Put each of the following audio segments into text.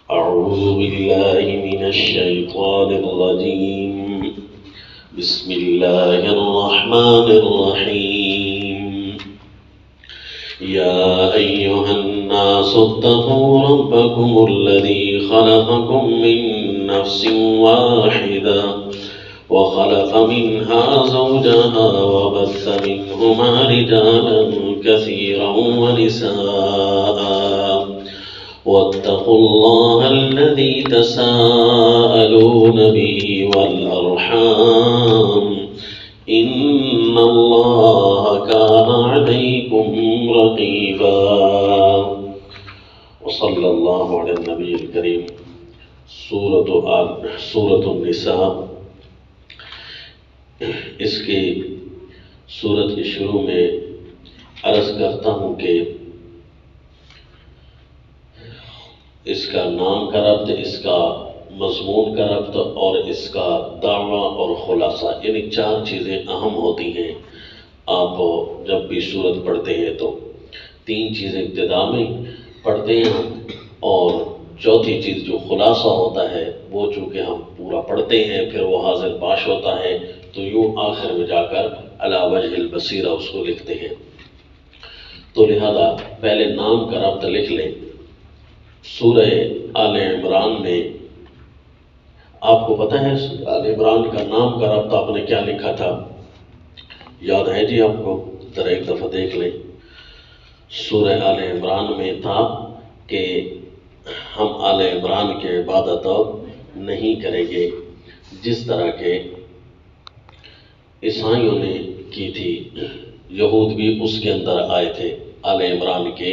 أعوذ بالله من الشيطان الرجيم. بسم الله الرحمن الرحيم. يا أيها الناس اتقوا ربكم الذي خلقكم من نفس واحدة وخلق منها زوجها وبث منهما رجالا كثيرا ونساء واتقوا الله الذي تساءلون به والأرحام إن الله كان عليكم رقيبا. وصلى الله على النبي الكريم. سورة النساء. اس کی سورت کے شروع میں عرض کرتا ہوں کہ اس کا نام کا ربط، اس کا مضمون کا ربط اور اس کا دعویٰ اور خلاصہ، یعنی چار چیزیں اہم ہوتی ہیں. آپ جب بھی سورت پڑھتے ہیں تو تین چیزیں ابتدا میں پڑھتے ہیں اور چوتھی چیز جو خلاصہ ہوتا ہے وہ چونکہ ہم پورا پڑھتے ہیں پھر وہ حاضر باش ہوتا ہے تو یوں آخر میں جا کر علی وجہ البصیرہ اس کو لکھتے ہیں. تو لہذا پہلے نام کا ربط لکھ لیں. سورہ آل عمران میں آپ کو پتہ ہے آل عمران کا نام کا ربط آپ نے کیا لکھا تھا؟ یاد ہے جی آپ کو؟ ذرا ایک دفعہ دیکھ لیں. سورہ آل عمران میں تھا کہ ہم آل عمران کی عبادت نہیں کریں گے جس طرح کے عیسائیوں نے کی تھی. یہود بھی اس کے اندر آئے تھے. آل عمران کے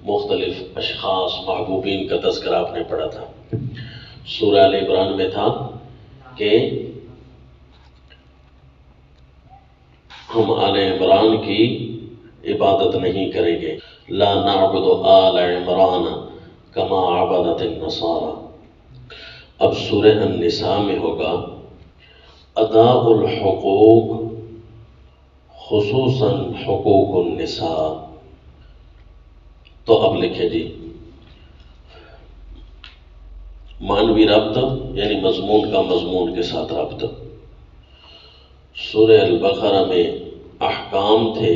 مختلف اشخاص محبوبین کا تذکرہ آپ نے پڑھا تھا. سورہ آل عمران میں تھا کہ ہم آل عمران کی عبادت نہیں کریں گے. لا نعبد آل عمران کما عبدت النصارى. اب سورہ النساء میں ہوگا اداء الحقوق خصوصاً حقوق النساء. تو اب لکھے جی معنوی ربط یعنی مضمون کا مضمون کے ساتھ ربط. سورہ البقرہ میں احکام تھے،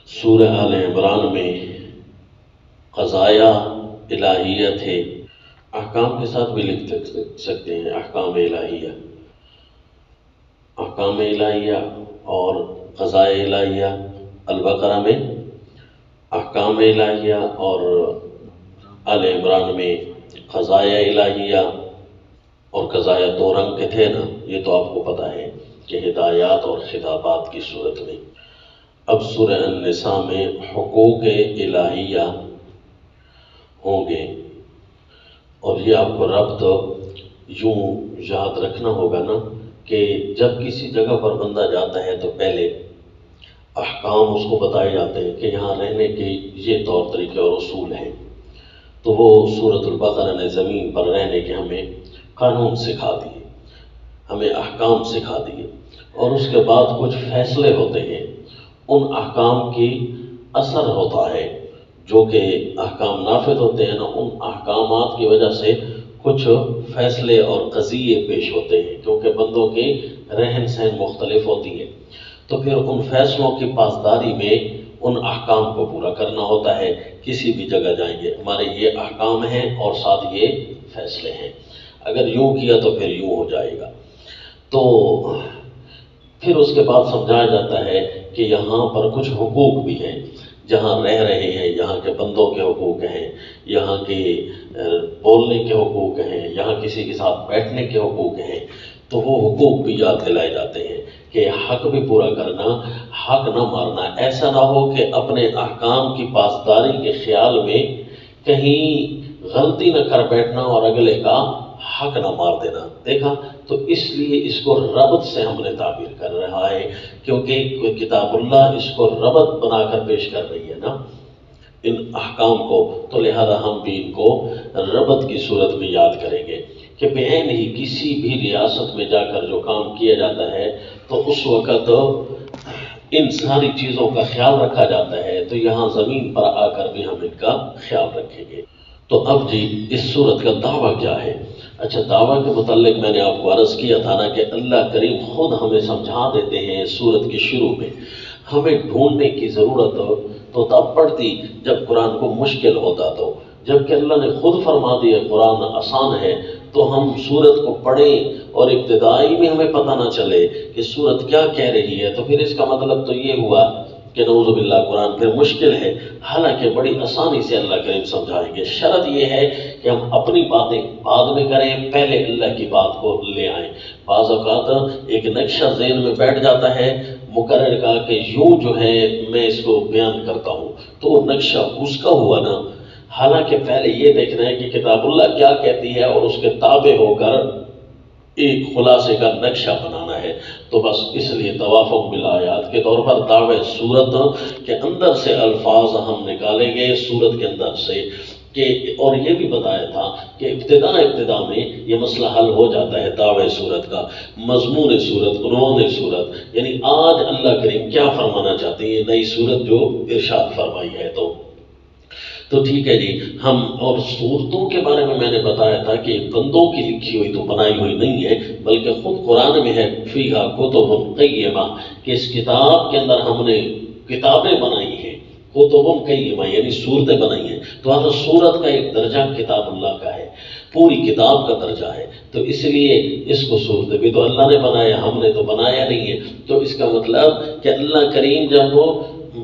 سورہ آل عمران میں قضایا الہیہ تھے. احکام کے ساتھ بھی لکھ سکتے ہیں احکام الہیہ، احکام الہیہ اور قضایا الہیہ. البقرہ میں احکام الہیہ اور آل عمران میں قضایا الہیہ. اور قضایا دو رنگ کے تھے نا، یہ تو آپ کو پتہ ہے کہ ہدایات اور خطابات کی صورت میں. اب سورہ النساء میں حقوق الہیہ ہوں گے اور یہ آپ کو ربط یوں یاد رکھنا ہوگا نا کہ جب کسی جگہ پر بندہ جاتا ہے تو پہلے احکام اس کو بتائے جاتے ہیں کہ یہاں رہنے کے یہ طور طریقے اور اصول ہیں. تو وہ سورۃ البقرہ نے زمین پر رہنے کے ہمیں قانون سکھا دیے، ہمیں احکام سکھا دیے. اور اس کے بعد کچھ فیصلے ہوتے ہیں، ان احکام کی اثر ہوتا ہے جو کہ احکام نافذ ہوتے ہیں نا، ان احکامات کی وجہ سے کچھ فیصلے اور قضیے پیش ہوتے ہیں کیونکہ بندوں کی رہن سہن مختلف ہوتی ہے. تو پھر ان فیصلوں کی پاسداری میں ان احکام کو پورا کرنا ہوتا ہے. کسی بھی جگہ جائیں گے ہمارے یہ احکام ہیں اور ساتھ یہ فیصلے ہیں، اگر یوں کیا تو پھر یوں ہو جائے گا. تو پھر اس کے بعد سمجھایا جاتا ہے کہ یہاں پر کچھ حقوق بھی ہیں، جہاں رہ رہے ہیں یہاں کے بندوں کے حقوق ہیں، یہاں کے بولنے کے حقوق ہیں، یہاں کسی کے ساتھ بیٹھنے کے حقوق ہیں. تو وہ حقوق بھی یاد دلائے جاتے ہیں کہ حق بھی پورا کرنا، حق نہ مارنا. ایسا نہ ہو کہ اپنے احکام کی پاسداری کے خیال میں کہیں غلطی نہ کر بیٹھنا اور اگلے کا حق نہ مار دینا. دیکھا تو اس لیے اس کو ربط سے ہم نے تعبیر کر رہا ہے کیونکہ کتاب اللہ اس کو ربط بنا کر پیش کر رہی ہے نا ان احکام کو. تو لہذا ہم بھی ان کو ربط کی صورت میں یاد کریں گے کہ بعین ہی کسی بھی ریاست میں جا کر جو کام کیا جاتا ہے تو اس وقت ان ساری چیزوں کا خیال رکھا جاتا ہے. تو یہاں زمین پر آ کر بھی ہم ان کا خیال رکھیں گے. تو اب جی اس صورت کا دعویٰ کیا ہے؟ اچھا، دعویٰ کے متعلق میں نے آپ کو عرض کیا تھا نا کہ اللہ کریم خود ہمیں سمجھا دیتے ہیں صورت کے شروع میں۔ ہمیں ڈھونڈنے کی ضرورت تو تب پڑتی جب قرآن کو مشکل ہوتا، تو جبکہ اللہ نے خود فرما دیا قرآن آسان ہے، تو ہم صورت کو پڑھیں اور ابتدائی میں ہمیں پتہ نہ چلے کہ صورت کیا کہہ رہی ہے، تو پھر اس کا مطلب تو یہ ہوا کہ نعوذ باللہ قرآن پھر مشکل ہے، حالانکہ بڑی آسانی سے اللہ کریم سمجھائیں گے۔ شرط یہ ہے کہ ہم اپنی باتیں بعد میں کریں، پہلے اللہ کی بات کو لے آئیں۔ بعض اوقات ایک نقشہ ذہن میں بیٹھ جاتا ہے، مقرر کا کہ یوں جو ہے میں اس کو بیان کرتا ہوں، تو وہ نقشہ اس کا ہوا نا، حالانکہ پہلے یہ دیکھنا ہے کہ کتاب اللہ کیا کہتی ہے اور اس کے تابع ہو کر ایک خلاصے کا نقشہ بنانا ہے۔ تو بس اس لیے توافق بالآیات کے طور پر دعوے صورت کے اندر سے الفاظ ہم نکالیں گے صورت کے اندر سے، کہ اور یہ بھی بتایا تھا کہ ابتدا میں یہ مسئلہ حل ہو جاتا ہے دعوے صورت کا، مضمون صورت، عنوان صورت، یعنی آج اللہ کریم کیا فرمانا چاہتے ہیں، یہ نئی صورت جو ارشاد فرمائی ہے۔ تو ٹھیک ہے جی، ہم اور صورتوں کے بارے میں نے بتایا تھا کہ بندوں کی لکھی ہوئی تو بنائی ہوئی نہیں ہے، بلکہ خود قرآن میں ہے فیہا کتب قیمہ، کہ اس کتاب کے اندر ہم نے کتابیں بنائی ہیں، کتب قیمہ یعنی صورتیں بنائی ہیں۔ تو ہر صورت کا ایک درجہ کتاب اللہ کا ہے، پوری کتاب کا درجہ ہے، تو اس لیے اس کو صورتیں بھی تو اللہ نے بنایا، ہم نے تو بنایا نہیں ہے۔ تو اس کا مطلب کہ اللہ کریم جب وہ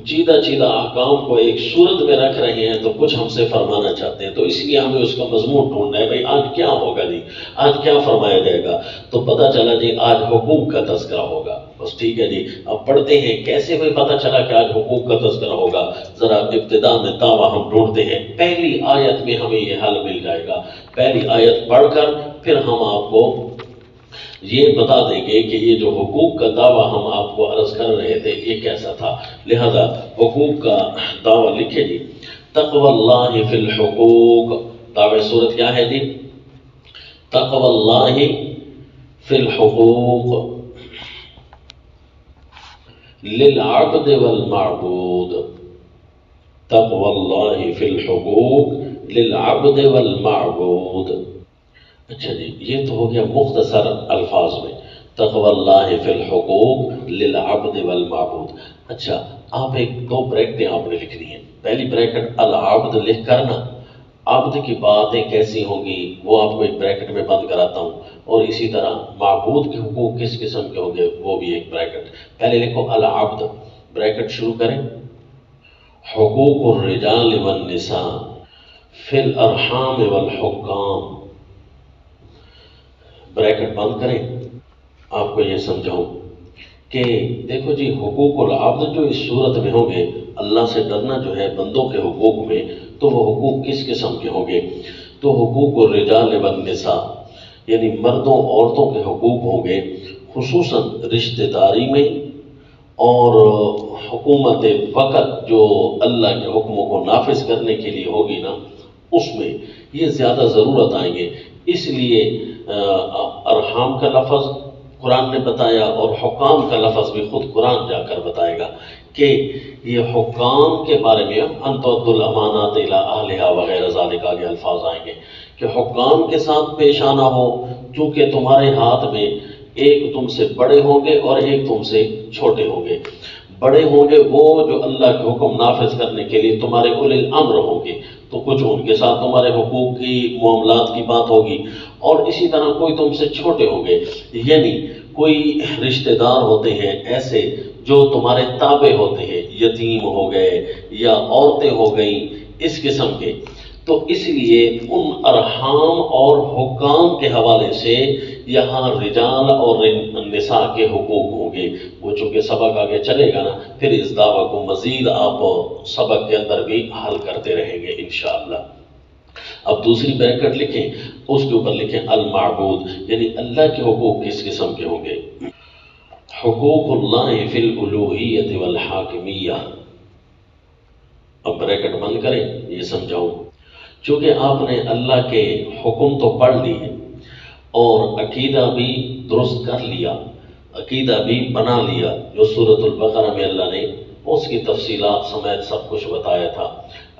چیدہ احکام کو ایک صورت میں رکھ رہے ہیں تو کچھ ہم سے فرمانا چاہتے ہیں، تو اس لیے ہمیں اس کا مضمون ڈھونڈنا ہے، بھئی آج کیا ہوگا جی، آج کیا فرمایا جائے گا؟ تو پتہ چلا جی آج حقوق کا تذکرہ ہوگا۔ بس ٹھیک ہے جی، اب پڑھتے ہیں کیسے ہوئے پتہ چلا کہ آج حقوق کا تذکرہ ہوگا؟ ذرا ابتدا میں دعویٰ ہم ڈھونڈتے ہیں، پہلی آیت میں ہمیں یہ حل مل جائے گا۔ پہلی آیت پڑھ کر پھر ہم آپ کو یہ بتا دیں گے کہ یہ جو حقوق کا دعویٰ ہم آپ کو عرض کر رہے تھے یہ کیسا تھا۔ لہذا حقوق کا دعویٰ لکھے جی، تقوی اللہ فی الحقوق، دعوی صورت کیا ہے جی؟ تقوی اللہ فی الحقوق للعبد والمعبود، تقوی اللہ فی الحقوق للعبد والمعبود۔ اچھا جی، یہ تو ہو گیا مختصر الفاظ میں، تقوی اللہ فی الحقوق للعبد والمعبود۔ اچھا، آپ دو بریکٹیں آپ نے لکھنی ہیں۔ پہلی بریکٹ العبد لکھ کر نا، عبد کی باتیں کیسی ہوں گی وہ آپ کو ایک بریکٹ میں بند کراتا ہوں، اور اسی طرح معبود کے حقوق کس قسم کے ہوں گے وہ بھی ایک بریکٹ۔ پہلے لکھو العبد، بریکٹ شروع کریں، حقوق الرجال والنساء فی الارحام والحکام، بریکٹ بند کریں۔ آپ کو یہ سمجھاؤں کہ دیکھو جی، حقوق العبد جو اس صورت میں ہوں گے، اللہ سے ڈرنا جو ہے بندوں کے حقوق میں، تو وہ حقوق کس قسم کے ہوں گے؟ تو حقوق الرجال والنساء یعنی مردوں عورتوں کے حقوق ہوں گے، خصوصاً رشتہ داری میں اور حکومت وقت جو اللہ کے حکموں کو نافذ کرنے کے لیے ہوگی نا، اس میں یہ زیادہ ضرورت آئیں گے۔ اس لیے ارحام کا لفظ قرآن نے بتایا اور حکام کا لفظ بھی خود قرآن جا کر بتائے گا کہ یہ حکام کے بارے میں ان تؤدوا الامانات الی اہلھا وغیرہ ذالک آگے الفاظ آئیں گے کہ حکام کے ساتھ پیش آنا ہو، چونکہ تمہارے ہاتھ میں ایک تم سے بڑے ہوں گے اور ایک تم سے چھوٹے ہوں گے۔ بڑے ہوں گے وہ جو اللہ کے حکم نافذ کرنے کے لیے تمہارے اولی الامر ہوں گے، تو کچھ ان کے ساتھ تمہارے حقوق کی معاملات کی بات ہوگی، اور اسی طرح کوئی تم سے چھوٹے ہوں گے، یعنی کوئی رشتہ دار ہوتے ہیں ایسے جو تمہارے تابع ہوتے ہیں، یتیم ہو گئے یا عورتیں ہو گئیں اس قسم کے۔ تو اس لیے ان ارحام اور حکام کے حوالے سے یہاں رجال اور نساء کے حقوق ہوں گے، وہ چونکہ سبق آگے چلے گا نا، پھر اس دعویٰ کو مزید آپ سبق کے اندر بھی حل کرتے رہیں گے انشاءاللہ۔ اب دوسری بریکٹ لکھیں، اس کے اوپر لکھیں المعبود، یعنی اللہ کے حقوق کس قسم کے ہوں گے؟ حقوق اللہ فی الالوہیت والحاکمیہ۔ اب بریکٹ بند کریں، یہ سمجھاؤں، چونکہ آپ نے اللہ کے حکم تو پڑھ لیے اور عقیدہ بھی درست کر لیا، عقیدہ بھی بنا لیا، جو سورۃ البقرہ میں اللہ نے اس کی تفصیلات سمیت سب کچھ بتایا تھا،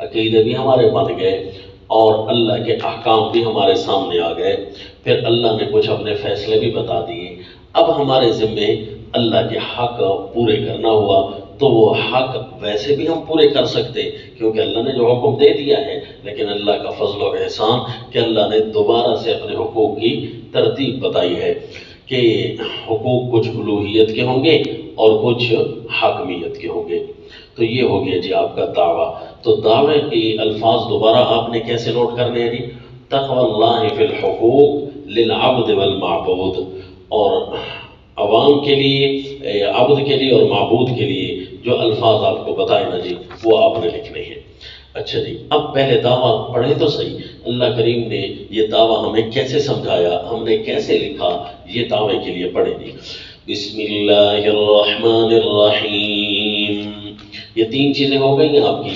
عقیدے بھی ہمارے بن گئے، اور اللہ کے احکام بھی ہمارے سامنے آ گئے، پھر اللہ نے کچھ اپنے فیصلے بھی بتا دیے۔ اب ہمارے ذمے اللہ کے حق پورے کرنا ہوا، تو وہ حق ویسے بھی ہم پورے کر سکتے کیونکہ اللہ نے جو حکم دے دیا ہے، لیکن اللہ کا فضل و احسان کہ اللہ نے دوبارہ سے اپنے حقوق کی ترتیب بتائی ہے کہ حقوق کچھ الوہیت کے ہوں گے اور کچھ حاکمیت کے ہوں گے۔ تو یہ ہو گیا جی آپ کا دعویٰ۔ تو دعوے کے الفاظ دوبارہ آپ نے کیسے نوٹ کرنے ہیں جی؟ تقوی اللہ فی الحقوق للعبد والمعبود، اور عوام کے لیے، عبد کے لیے اور معبود کے لیے جو الفاظ آپ کو بتائے نا جی، وہ آپ نے لکھنے ہیں۔ اچھا جی، اب پہلے دعویٰ پڑھیں تو صحیح، اللہ کریم نے یہ دعویٰ ہمیں کیسے سمجھایا، ہم نے کیسے لکھا، یہ دعوے کے لیے پڑھیں جی۔ بسم اللہ الرحمن الرحیم، یہ تین چیزیں ہو گئی ہیں آپ کی،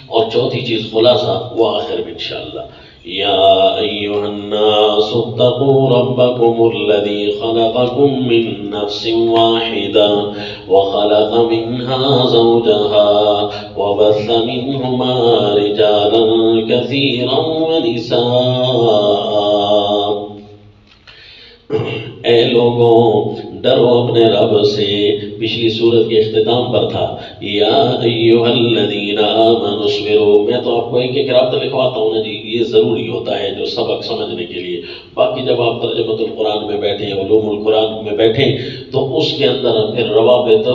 اور چوتھی چیز خلاصہ وہ آخر میں انشاءاللہ۔ یا ایھا الناس اتقوا ربکم الذی خلقکم من نفس واحدہ وخلق منها زوجها وبث منهما رجالا كثيرا ونساء۔ اے لوگوں ڈرو اپنے رب سے، پچھلی سورت کے اختتام پر تھا یا ایھا الذین آمنوا اصبروا۔ میں تو آپ کو ایک ایک رابطہ لکھواتا ہوں نا جی، یہ ضروری ہوتا ہے جو سبق سمجھنے کے لیے۔ باقی جب آپ ترجمۃ القرآن میں بیٹھیں، علوم القرآن میں بیٹھیں، تو اس کے اندر پھر روابط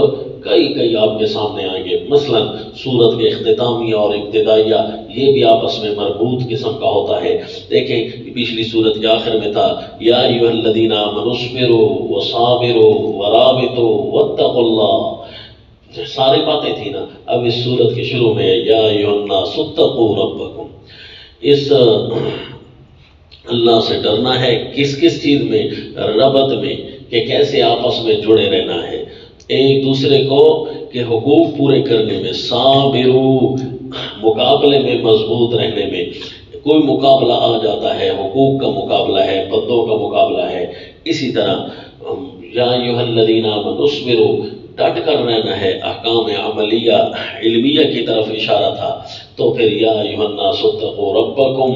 کئی آپ کے سامنے آئیں گے۔ مثلا سورت کے اختتامیہ اور ابتدائیہ یہ بھی آپس میں مربوط قسم کا ہوتا ہے۔ دیکھیں پچھلی سورت کے آخر میں تھا یا ایھا الذین آمنوا اصبروا وصابروا ورابطوا واتقوا اللہ، ساری باتیں تھیں نا۔ اب اس سورت کے شروع میں یا ایھا الناس اتقوا ربکم، اس اللہ سے ڈرنا ہے کس کس چیز میں؟ ربط میں، کہ کیسے آپس میں جڑے رہنا ہے ایک دوسرے کو، کہ حقوق پورے کرنے میں، صابرو مقابلے میں مضبوط رہنے میں۔ کوئی مقابلہ آ جاتا ہے، حقوق کا مقابلہ ہے، بندوں کا مقابلہ ہے، اسی طرح یا ایھا الذین آمنوا اصبروا ڈٹ کر رہنا ہے، احکام عملیہ علمیہ کی طرف اشارہ تھا۔ تو پھر یا ایھا الناس اتقوا ربکم،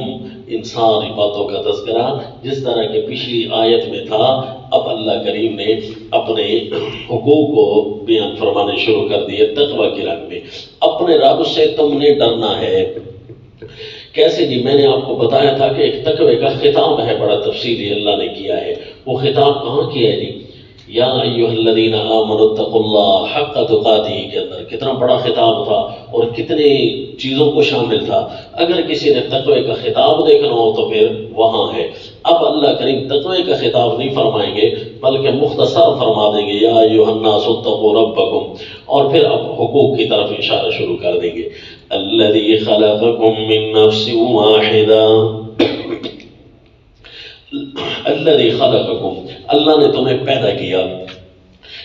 ان ساری باتوں کا تذکرہ جس طرح کہ پچھلی آیت میں تھا، اب اللہ کریم نے اپنے حقوق کو بیان فرمانے شروع کر دیے تقوی کے رنگ میں۔ اپنے رب سے تم نے ڈرنا ہے، کیسے جی؟ میں نے آپ کو بتایا تھا کہ ایک تقوی کا خطاب ہے، بڑا تفصیلی اللہ نے کیا ہے۔ وہ خطاب کہاں کیا ہے جی؟ یا ایھا الذین آمنوا اتقوا اللہ حق تقاتہ کے اندر کتنا بڑا خطاب تھا اور کتنی چیزوں کو شامل تھا۔ اگر کسی نے تقوی کا خطاب دیکھنا ہو تو پھر وہاں ہے۔ اب اللہ کریم تقوی کا خطاب نہیں فرمائیں گے بلکہ مختصر فرما دیں گے یا ایھا الناس اتقوا ربکم، اور پھر اب حقوق کی طرف اشارہ شروع کر دیں گے۔ الذی خلقکم من نفس واحدہ، الذی خلقکم، اللہ نے تمہیں پیدا کیا۔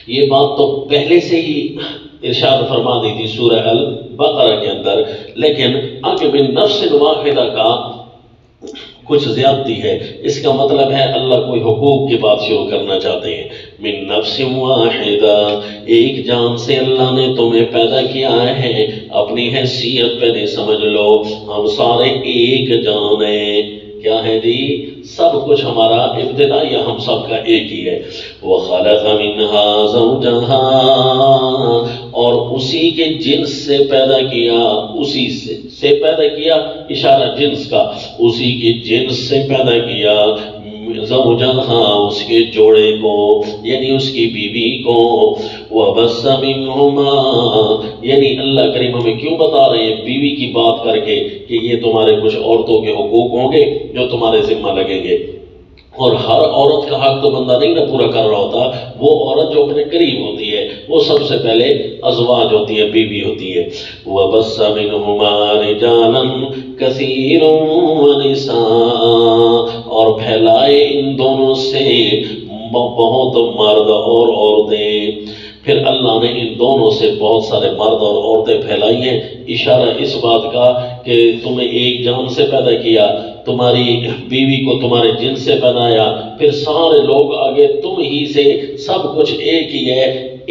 یہ بات تو پہلے سے ہی ارشاد فرما دی تھی سورہ البقرہ کے اندر، لیکن آگے من نفس واحدہ کا کچھ زیادتی ہے۔ اس کا مطلب ہے اللہ کوئی حقوق کی بات شروع کرنا چاہتے ہیں۔ من نفس واحدہ، ایک جان سے اللہ نے تمہیں پیدا کیا ہے۔ اپنی حیثیت پہ نہیں سمجھ لو، ہم سارے ایک جان ہیں۔ کیا ہے جی؟ سب کچھ ہمارا ابتدائیہ ہم سب کا ایک ہی ہے۔ وَخَلَقَ مِنْهَا زَوْجَهَا، اور اسی کے جنس سے پیدا کیا، اسی سے پیدا کیا، اشارہ جنس کا، اسی کے جنس سے پیدا کیا، زوجہا اس کے جوڑے کو، یعنی اس کی بیوی کو، وَبَثَّ مِنْهُمَا، یعنی اللہ کریم ہمیں کیوں بتا رہے ہیں بیوی کی بات کر کے کہ یہ تمہارے کچھ عورتوں کے حقوق ہوں گے جو تمہارے ذمہ لگیں گے، اور ہر عورت کا حق تو بندہ نہیں نہ پورا کر رہا ہوتا، وہ عورت جو اپنے قریب ہوتی ہے وہ سب سے پہلے ازواج ہوتی ہے، بیوی ہوتی ہے۔ وَبَثَّ مِنْهُمَا رِجَالًا كَثِيرًا وَنِسَاءً، اور پھیلائے ان دونوں سے بہت مرد اور عورتیں۔ پھر اللہ نے ان دونوں سے بہت سارے مرد اور عورتیں پھیلائی ہیں، اشارہ اس بات کا کہ تمہیں ایک جان سے پیدا کیا، تمہاری بیوی کو تمہارے جنس سے بنایا، پھر سارے لوگ آگے تم ہی سے، سب کچھ ایک ہی ہے،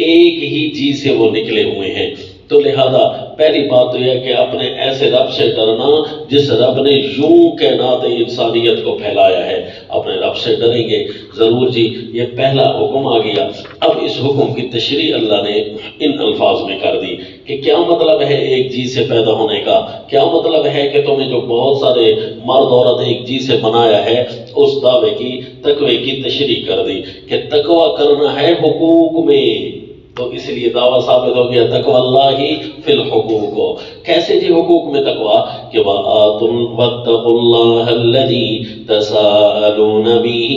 ایک ہی چیز سے وہ نکلے ہوئے ہیں۔ تو لہذا پہلی بات تو یہ کہ اپنے ایسے رب سے ڈرنا جس رب نے یوں کائنات انسانیت کو پھیلایا ہے، اپنے رب سے ڈریں گے ضرور جی۔ یہ پہلا حکم آ گیا۔ اب اس حکم کی تشریح اللہ نے ان الفاظ میں کر دی کہ کیا مطلب ہے ایک چیز سے پیدا ہونے کا، کیا مطلب ہے کہ تمہیں جو بہت سارے مرد عورت ایک چیز سے بنایا ہے، اس دعوے کی تقوی کی تشریح کر دی کہ تقوی کرنا ہے حقوق میں، تو اس لیے دعویٰ ثابت ہو گیا تقوی اللہ ہی فی الحقوق۔ کیسے جی حقوق میں تقوی؟ کہ وَاتَّقُوا اللَّهَ الَّذِي تَسَاءَلُونَ بِهِ،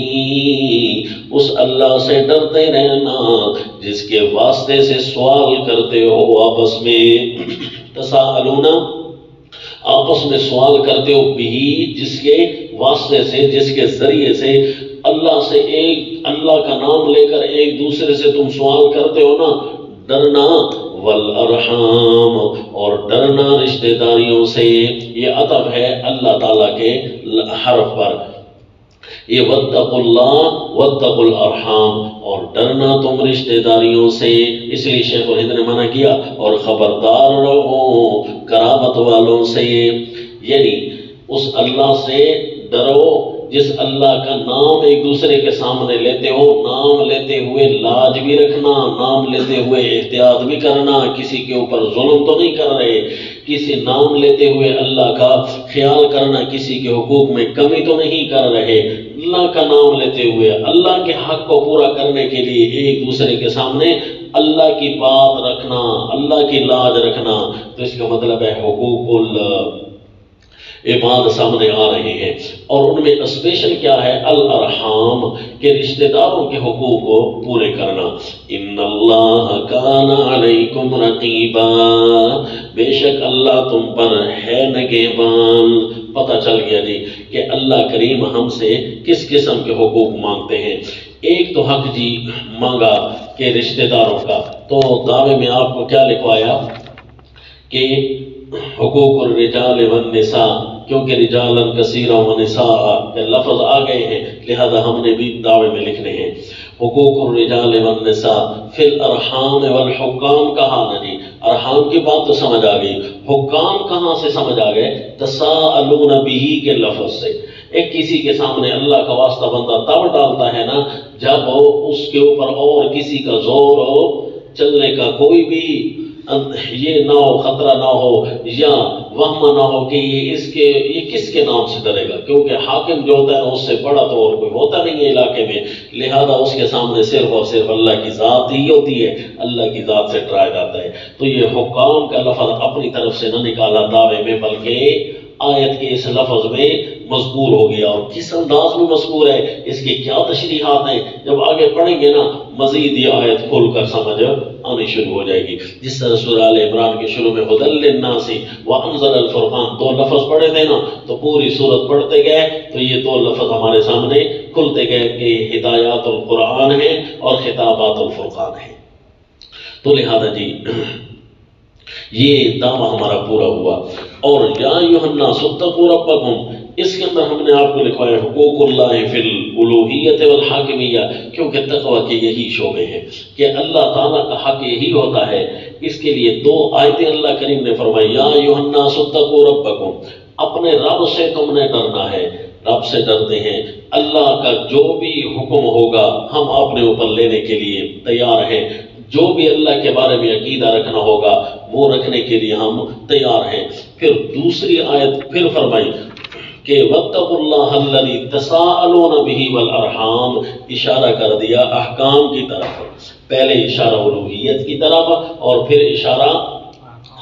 اس اللہ سے ڈرتے رہنا جس کے واسطے سے سوال کرتے ہو آپس میں، تساءلون آپس میں سوال کرتے ہو، بھی جس کے واسطے سے، جس کے ذریعے سے اللہ سے، ایک اللہ کا نام لے کر ایک دوسرے سے تم سوال کرتے ہو نا، ڈرنا، والارحام، اور ڈرنا رشتہ داریوں سے۔ یہ عطف ہے اللہ تعالیٰ کے حرف پر، یہ واتقوا اللہ واتقوا الارحام، اور ڈرنا تم رشتہ داریوں سے، اس لیے شیخ الہند نے منع کیا، اور خبردار رہو قرابت والوں سے، یعنی اس اللہ سے ڈرو جس اللہ کا نام ایک دوسرے کے سامنے لیتے ہو، نام لیتے ہوئے لاج بھی رکھنا، نام لیتے ہوئے احتیاط بھی کرنا، کسی کے اوپر ظلم تو نہیں کر رہے، کسی نام لیتے ہوئے اللہ کا خیال کرنا، کسی کے حقوق میں کمی تو نہیں کر رہے، اللہ کا نام لیتے ہوئے اللہ کے حق کو پورا کرنے کے لیے ایک دوسرے کے سامنے اللہ کی بات رکھنا، اللہ کی لاج رکھنا، تو اس کا مطلب ہے حقوق عباد سامنے آ رہے ہیں۔ اور ان میں اسپیشل کیا ہے؟ الارحام، کہ رشتہ داروں کے حقوق کو پورے کرنا۔ ان اللہ کان علیکم رقیبا، بے شک اللہ تم پر ہے نگہبان۔ پتہ چل گیا جی کہ اللہ کریم ہم سے کس قسم کے حقوق مانگتے ہیں۔ ایک تو حق جی مانگا کہ رشتہ داروں کا، تو دعوے میں آپ کو کیا لکھوایا کہ حقوق الرجال والنساء، کیونکہ رجالا کثیرا ونساء کے لفظ آ گئے ہیں، لہذا ہم نے بھی دعوے میں لکھنے ہیں۔ حقوق الرجال والنساء فی الارحام والحکام، کہا نا جی، ارحام کی بات تو سمجھ آ گئی، حکام کہاں سے سمجھ آ گئے؟ تساءلون بہ کے لفظ سے۔ ایک کسی کے سامنے اللہ کا واسطہ بندہ تب ڈالتا ہے نا جب اس کے اوپر اور کسی کا زور ہو، چلنے کا کوئی بھی یہ نہ ہو، خطرہ نہ ہو، یا وہم نہ ہو کہ یہ کس کے نام سے ڈرے گا، کیونکہ حاکم جو ہوتا ہے اس سے بڑا تو اور کوئی ہوتا نہیں ہے علاقے میں، لہذا اس کے سامنے صرف اور صرف اللہ کی ذات ہی ہوتی ہے، اللہ کی ذات سے ڈرایا جاتا ہے۔ تو یہ حکام کا لفظ اپنی طرف سے نہ نکالا دعوے میں، بلکہ آیت کے اس لفظ میں مذکور ہو گیا، اور کس انداز میں مذکور ہے، اس کی کیا تشریحات ہیں، جب آگے پڑھیں گے نا مزید یہ آیت کھول کر سمجھ آنی شروع ہو جائے گی۔ جس طرح سورہ آل عمران کے شروع میں ھدی للناس وانزل الفرقان، دو لفظ پڑھے تھے نا، تو پوری سورت پڑھتے گئے تو یہ دو لفظ ہمارے سامنے کھلتے گئے کہ ہدایات القرآن ہے اور خطابات الفرقان ہے۔ تو لہذا جی یہ دعویٰ ہمارا پورا ہوا۔ اور یا ایھا الناس اتقوا ربکم، اس کے اندر ہم نے آپ کو لکھوایا حقوق اللہ فی الالوہیت والحاکمیہ، کیونکہ تقوی کے یہی شعبے ہیں کہ اللہ تعالیٰ کا حق یہی ہوتا ہے۔ اس کے لیے دو آیتیں اللہ کریم نے فرمائی، یا ایھا الناس اتقوا ربکم، اپنے رب سے تم نے ڈرنا ہے، رب سے ڈرتے ہیں، اللہ کا جو بھی حکم ہوگا ہم اپنے اوپر لینے کے لیے تیار ہیں، جو بھی اللہ کے بارے میں عقیدہ رکھنا ہوگا وہ رکھنے کے لیے ہم تیار ہیں۔ پھر دوسری آیت پھر فرمائی کہ واتقوا اللہ الذی تساءلون بہ والارحام، اشارہ کر دیا احکام کی طرف، پہلے اشارہ الوہیت کی طرف اور پھر اشارہ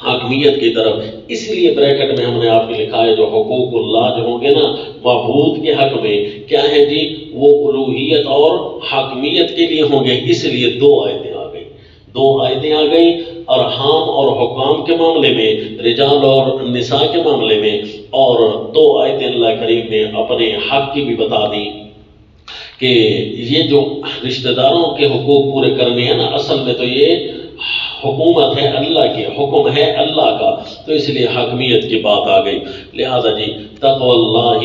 حاکمیت کی طرف۔ اس لیے بریکٹ میں ہم نے آپ کو لکھا ہے جو حقوق اللہ جو ہوں گے نا معبود کے حق میں کیا ہے جی، وہ الوہیت اور حاکمیت کے لیے ہوں گے، اس لیے دو آیتیں آ گئی، ارحام اور حکام کے معاملے میں، رجال اور نساء کے معاملے میں، اور دو آیتیں اللہ کریم نے اپنے حق کی بھی بتا دی کہ یہ جو رشتہ داروں کے حقوق پورے کرنے ہیں نا، اصل میں تو یہ حکومت ہے اللہ کی، حکم ہے اللہ کا، تو اس لیے حاکمیت کی بات آ گئی۔ لہذا جی تقوی اللہ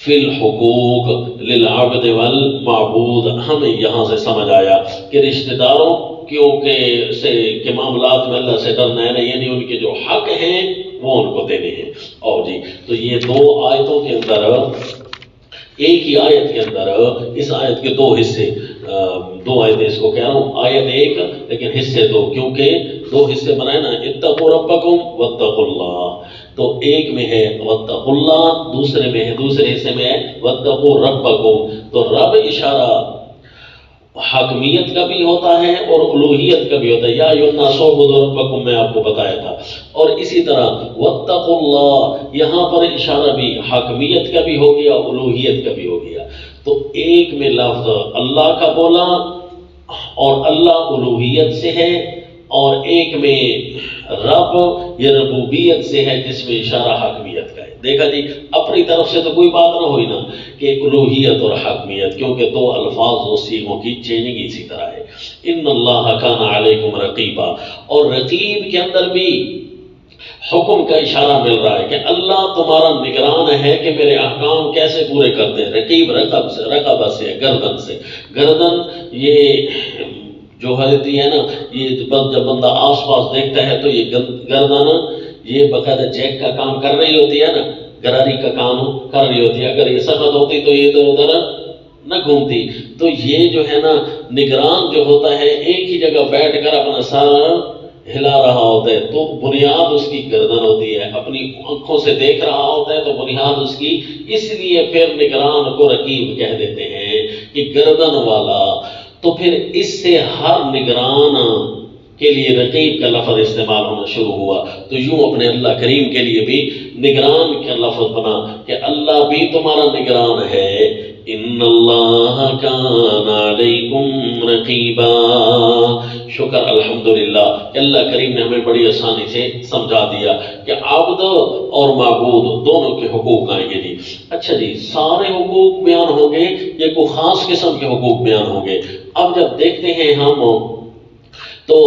فی الحقوق للعبد والمعبود، ہمیں یہاں سے سمجھ آیا کہ رشتہ داروں کے معاملات میں اللہ سے ڈرنا ہے، یعنی ان کے جو حق ہیں وہ ان کو دینے ہیں۔ اور جی تو یہ دو آیتوں کے اندر، ایک ہی آیت کے اندر اس آیت کے دو حصے، دو آیتیں اس کو کہہ رہا ہوں، آیت ایک لیکن حصے دو، کیونکہ دو حصے بنائے نا، اتقوا ربکم واتقوا اللہ، تو ایک میں ہے واتقوا اللہ، دوسرے میں ہے، دوسرے حصے میں ہے واتقوا ربکم۔ تو رب اشارہ حاکمیت کا بھی ہوتا ہے اور الوہیت کا بھی ہوتا ہے، یا ایھا الناس اعبدوا ربکم میں آپ کو بتایا تھا، اور اسی طرح واتقوا اللہ یہاں پر اشارہ بھی حاکمیت کا بھی ہو گیا، الوہیت کا بھی ہو گیا۔ تو ایک میں لفظ اللہ کا بولا اور اللہ الوہیت سے ہے، اور ایک میں رب یہ ربوبیت سے ہے جس میں اشارہ حاکمیت کا ہے۔ دیکھا جی اپنی طرف سے تو کوئی بات نہ ہوئی نا کہ الوہیت اور حاکمیت، کیونکہ دو الفاظ و صیغوں کی چینجنگ اسی طرح ہے۔ ان اللہ کان علیکم رقیبا، اور رقیب کے اندر بھی حکم کا اشارہ مل رہا ہے کہ اللہ تمہارا نگران ہے کہ میرے احکام کیسے پورے کرتے ہیں۔ رقیب رقبہ سے ہے، گردن سے، گردن یہ جو ہوتی ہے نا، یہ جب بندہ آس پاس دیکھتا ہے تو یہ گردن یہ باقاعدہ چیک کا کام کر رہی ہوتی ہے نا، گراری کا کام کر رہی ہوتی ہے، اگر یہ سخت ہوتی تو یہ ادھر ادھر نہ گھومتی۔ تو یہ جو ہے نا نگران جو ہوتا ہے ایک ہی جگہ بیٹھ کر اپنا سر ہلا رہا ہوتا ہے، تو بنیاد اس کی گردن ہوتی ہے، اپنی آنکھوں سے دیکھ رہا ہوتا ہے تو بنیاد اس کی، اس لیے پھر نگران کو رقیب کہہ دیتے ہیں کہ گردن والا۔ تو پھر اس سے ہر نگران کے لیے رقیب کا لفظ استعمال ہونا شروع ہوا، تو یوں اپنے اللہ کریم کے لیے بھی نگران کا لفظ بنا کہ اللہ بھی تمہارا نگران ہے۔ ان اللہ کان علیکم رقیبا۔ شکر الحمدللہ کہ اللہ کریم نے ہمیں بڑی آسانی سے سمجھا دیا کہ عبد اور معبود دونوں کے حقوق آئیں گے جی۔ اچھا جی سارے حقوق بیان ہوں گے یا کوئی خاص قسم کے حقوق بیان ہوں گے؟ اب جب دیکھتے ہیں ہم تو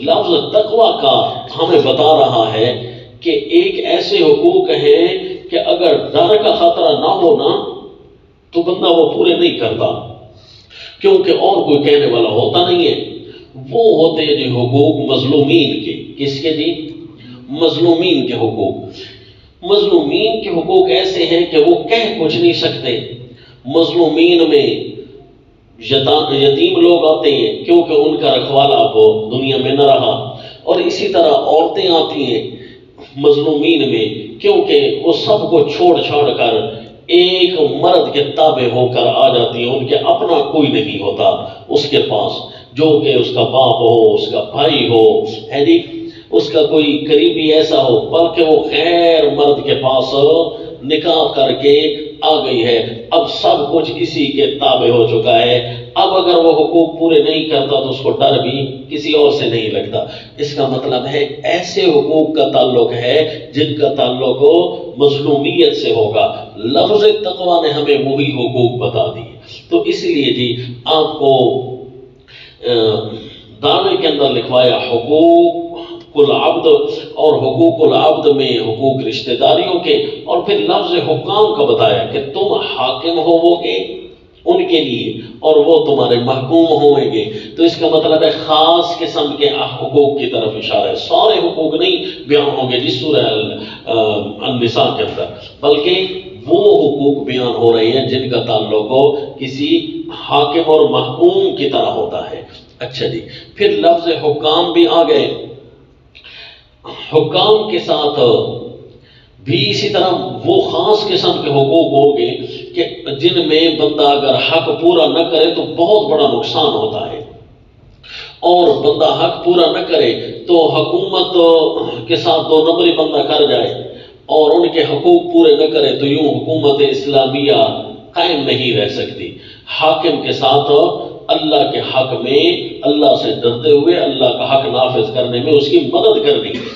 لفظ تقوی کا ہمیں بتا رہا ہے کہ ایک ایسے حقوق ہیں کہ اگر ڈر کا خطرہ نہ ہونا تو بندہ وہ پورے نہیں کرتا، کیونکہ اور کوئی کہنے والا ہوتا نہیں ہے۔ وہ ہوتے ہیں جی حقوق مظلومین کے، کس کے جی؟ مظلومین کے حقوق۔ مظلومین کے حقوق ایسے ہیں کہ وہ کہہ کچھ نہیں سکتے۔ مظلومین میں یتیم لوگ آتے ہیں کیونکہ ان کا رکھوالا اب دنیا میں نہ رہا، اور اسی طرح عورتیں آتی ہیں مظلومین میں کیونکہ وہ سب کو چھوڑ چھاڑ کر ایک مرد کے تابع ہو کر آ جاتی ہیں، ان کے اپنا کوئی نہیں ہوتا اس کے پاس، جو کہ اس کا باپ ہو، اس کا بھائی ہو، ہے جی اس کا کوئی قریبی ایسا ہو، بلکہ وہ غیر مرد کے پاس نکاح کر کے آ گئی ہے، اب سب کچھ اسی کے تابع ہو چکا ہے۔ اب اگر وہ حقوق پورے نہیں کرتا تو اس کو ڈر بھی کسی اور سے نہیں لگتا۔ اس کا مطلب ہے ایسے حقوق کا تعلق ہے جن کا تعلق مظلومیت سے ہوگا۔ لفظ تقوی نے ہمیں وہی حقوق بتا دی، تو اس لیے جی آپ کو دعوے کے اندر لکھوایا حقوق العبد، اور حقوق العبد میں حقوق رشتہ داریوں کے، اور پھر لفظ حکام کا بتایا کہ تم حاکم ہووگے ان کے لیے اور وہ تمہارے محکوم ہوئیں گے۔ تو اس کا مطلب ہے خاص قسم کے حقوق کی طرف اشارہ ہے، سارے حقوق نہیں بیان ہوں گے جس سورہ النساء کے اندر، بلکہ وہ حقوق بیان ہو رہے ہیں جن کا تعلق ہو کسی حاکم اور محکوم کی طرح ہوتا ہے۔ اچھا جی پھر لفظ حکام بھی آ گئے، حکام کے ساتھ بھی اسی طرح وہ خاص قسم کے حقوق ہوں گے کہ جن میں بندہ اگر حق پورا نہ کرے تو بہت بڑا نقصان ہوتا ہے، اور بندہ حق پورا نہ کرے تو حکومت کے ساتھ دو نمبری بندہ کر جائے اور ان کے حقوق پورے نہ کرے تو یوں حکومت اسلامیہ قائم نہیں رہ سکتی۔ حاکم کے ساتھ اللہ کے حق میں اللہ سے ڈرتے ہوئے اللہ کا حق نافذ کرنے میں اس کی مدد کرنی ہے۔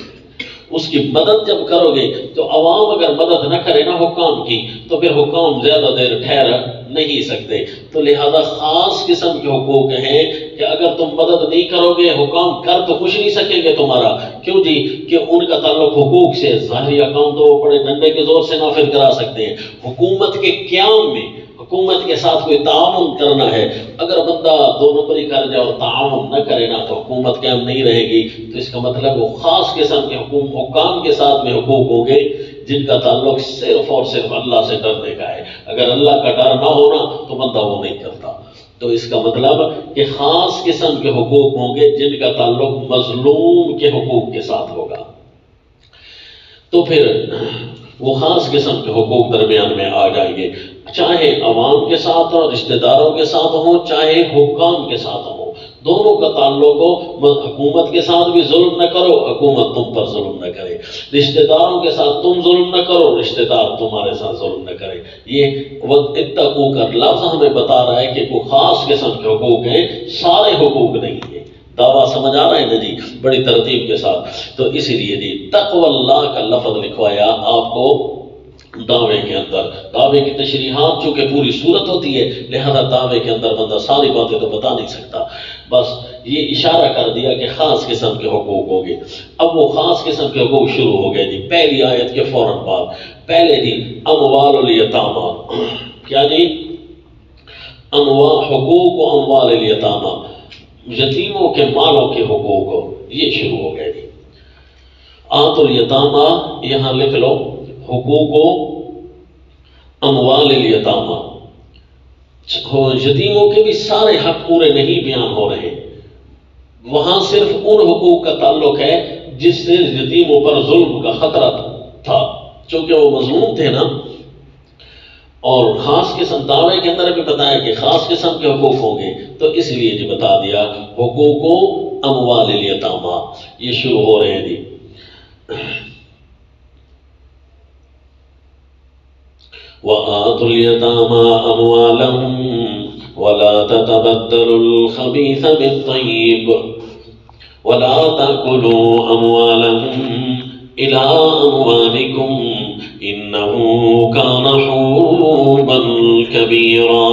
اس کی مدد جب کرو گے تو عوام اگر مدد نہ کرے نا حکام کی تو پھر حکام زیادہ دیر ٹھہر نہیں سکتے، تو لہذا خاص قسم کے حقوق ہیں کہ اگر تم مدد نہیں کرو گے حکام کر تو کچھ نہیں سکیں گے تمہارا، کیوں جی کہ ان کا تعلق حقوق سے، ظاہری احکام تو وہ بڑے ڈنڈے کے زور سے نافذ کرا سکتے ہیں، حکومت کے قیام میں، حکومت کے ساتھ کوئی تعاون کرنا ہے، اگر بندہ 2 نمبری کر جائے اور تعاون نہ کرے نا تو حکومت قائم نہیں رہے گی۔ تو اس کا مطلب وہ خاص قسم کے حکام کے ساتھ میں حقوق ہوں گے جن کا تعلق صرف اور صرف اللہ سے ڈرنے کا ہے۔ اگر اللہ کا ڈر نہ ہونا تو بندہ وہ نہیں کرتا۔ تو اس کا مطلب کہ خاص قسم کے حقوق ہوں گے جن کا تعلق مظلوم کے حقوق کے ساتھ ہوگا۔ تو پھر وہ خاص قسم کے حقوق درمیان میں آ جائیں گے، چاہے عوام کے ساتھ ہوں، رشتہ داروں کے ساتھ ہوں، چاہے حکام کے ساتھ ہوں، دونوں کا تعلق ہو۔ حکومت کے ساتھ بھی ظلم نہ کرو، حکومت تم پر ظلم نہ کرے، رشتہ داروں کے ساتھ تم ظلم نہ کرو، رشتہ دار تمہارے ساتھ ظلم نہ کرے۔ یہ اتقوا کا لفظ ہمیں بتا رہا ہے کہ کوئی خاص قسم کے حقوق ہیں، سارے حقوق نہیں ہیں۔ دعویٰ سمجھ آ رہا ہے نا جی، بڑی ترتیب کے ساتھ۔ تو اسی لیے جی تقوی اللہ کا لفظ لکھوایا آپ کو دعوے کے اندر۔ دعوے کی تشریحات چونکہ پوری صورت ہوتی ہے، لہذا دعوے کے اندر بندہ ساری باتیں تو بتا نہیں سکتا، بس یہ اشارہ کر دیا کہ خاص قسم کے حقوق ہوں گے۔ اب وہ خاص قسم کے حقوق شروع ہو گئے جی، پہلی آیت کے فوراً بعد۔ پہلے جی اموال الیتامہ، کیا جی؟ حقوق و اموال الیتامہ، یتیموں کے مالوں کے حقوق، یہ شروع ہو گئے جی۔ آت الیتامہ یہاں لکھ لو، حقوق و اموال الیتامہ، یتیموں کے بھی سارے حق پورے نہیں بیان ہو رہے، وہاں صرف ان حقوق کا تعلق ہے جس سے یتیموں پر ظلم کا خطرہ تھا، چونکہ وہ مظلوم تھے نا۔ اور خاص قسم دعوے کے اندر بھی بتایا کہ خاص قسم کے حقوق ہوں گے، تو اس لیے جی بتا دیا حقوق و اموال الیتامہ، یہ شروع ہو رہے ہیں جی۔ وَآتُوا الْيَتَامَىٰ أَمْوَالَهُمْ وَلَا تَتَبَدَّلُوا الْخَبِيثَ بِالطَّيِّبِ وَلَا تَأْكُلُوا أَمْوَالَهُمْ إِلَىٰ أَمْوَالِكُمْ إِنَّهُ كَانَ حُوبًا كَبِيرًا۔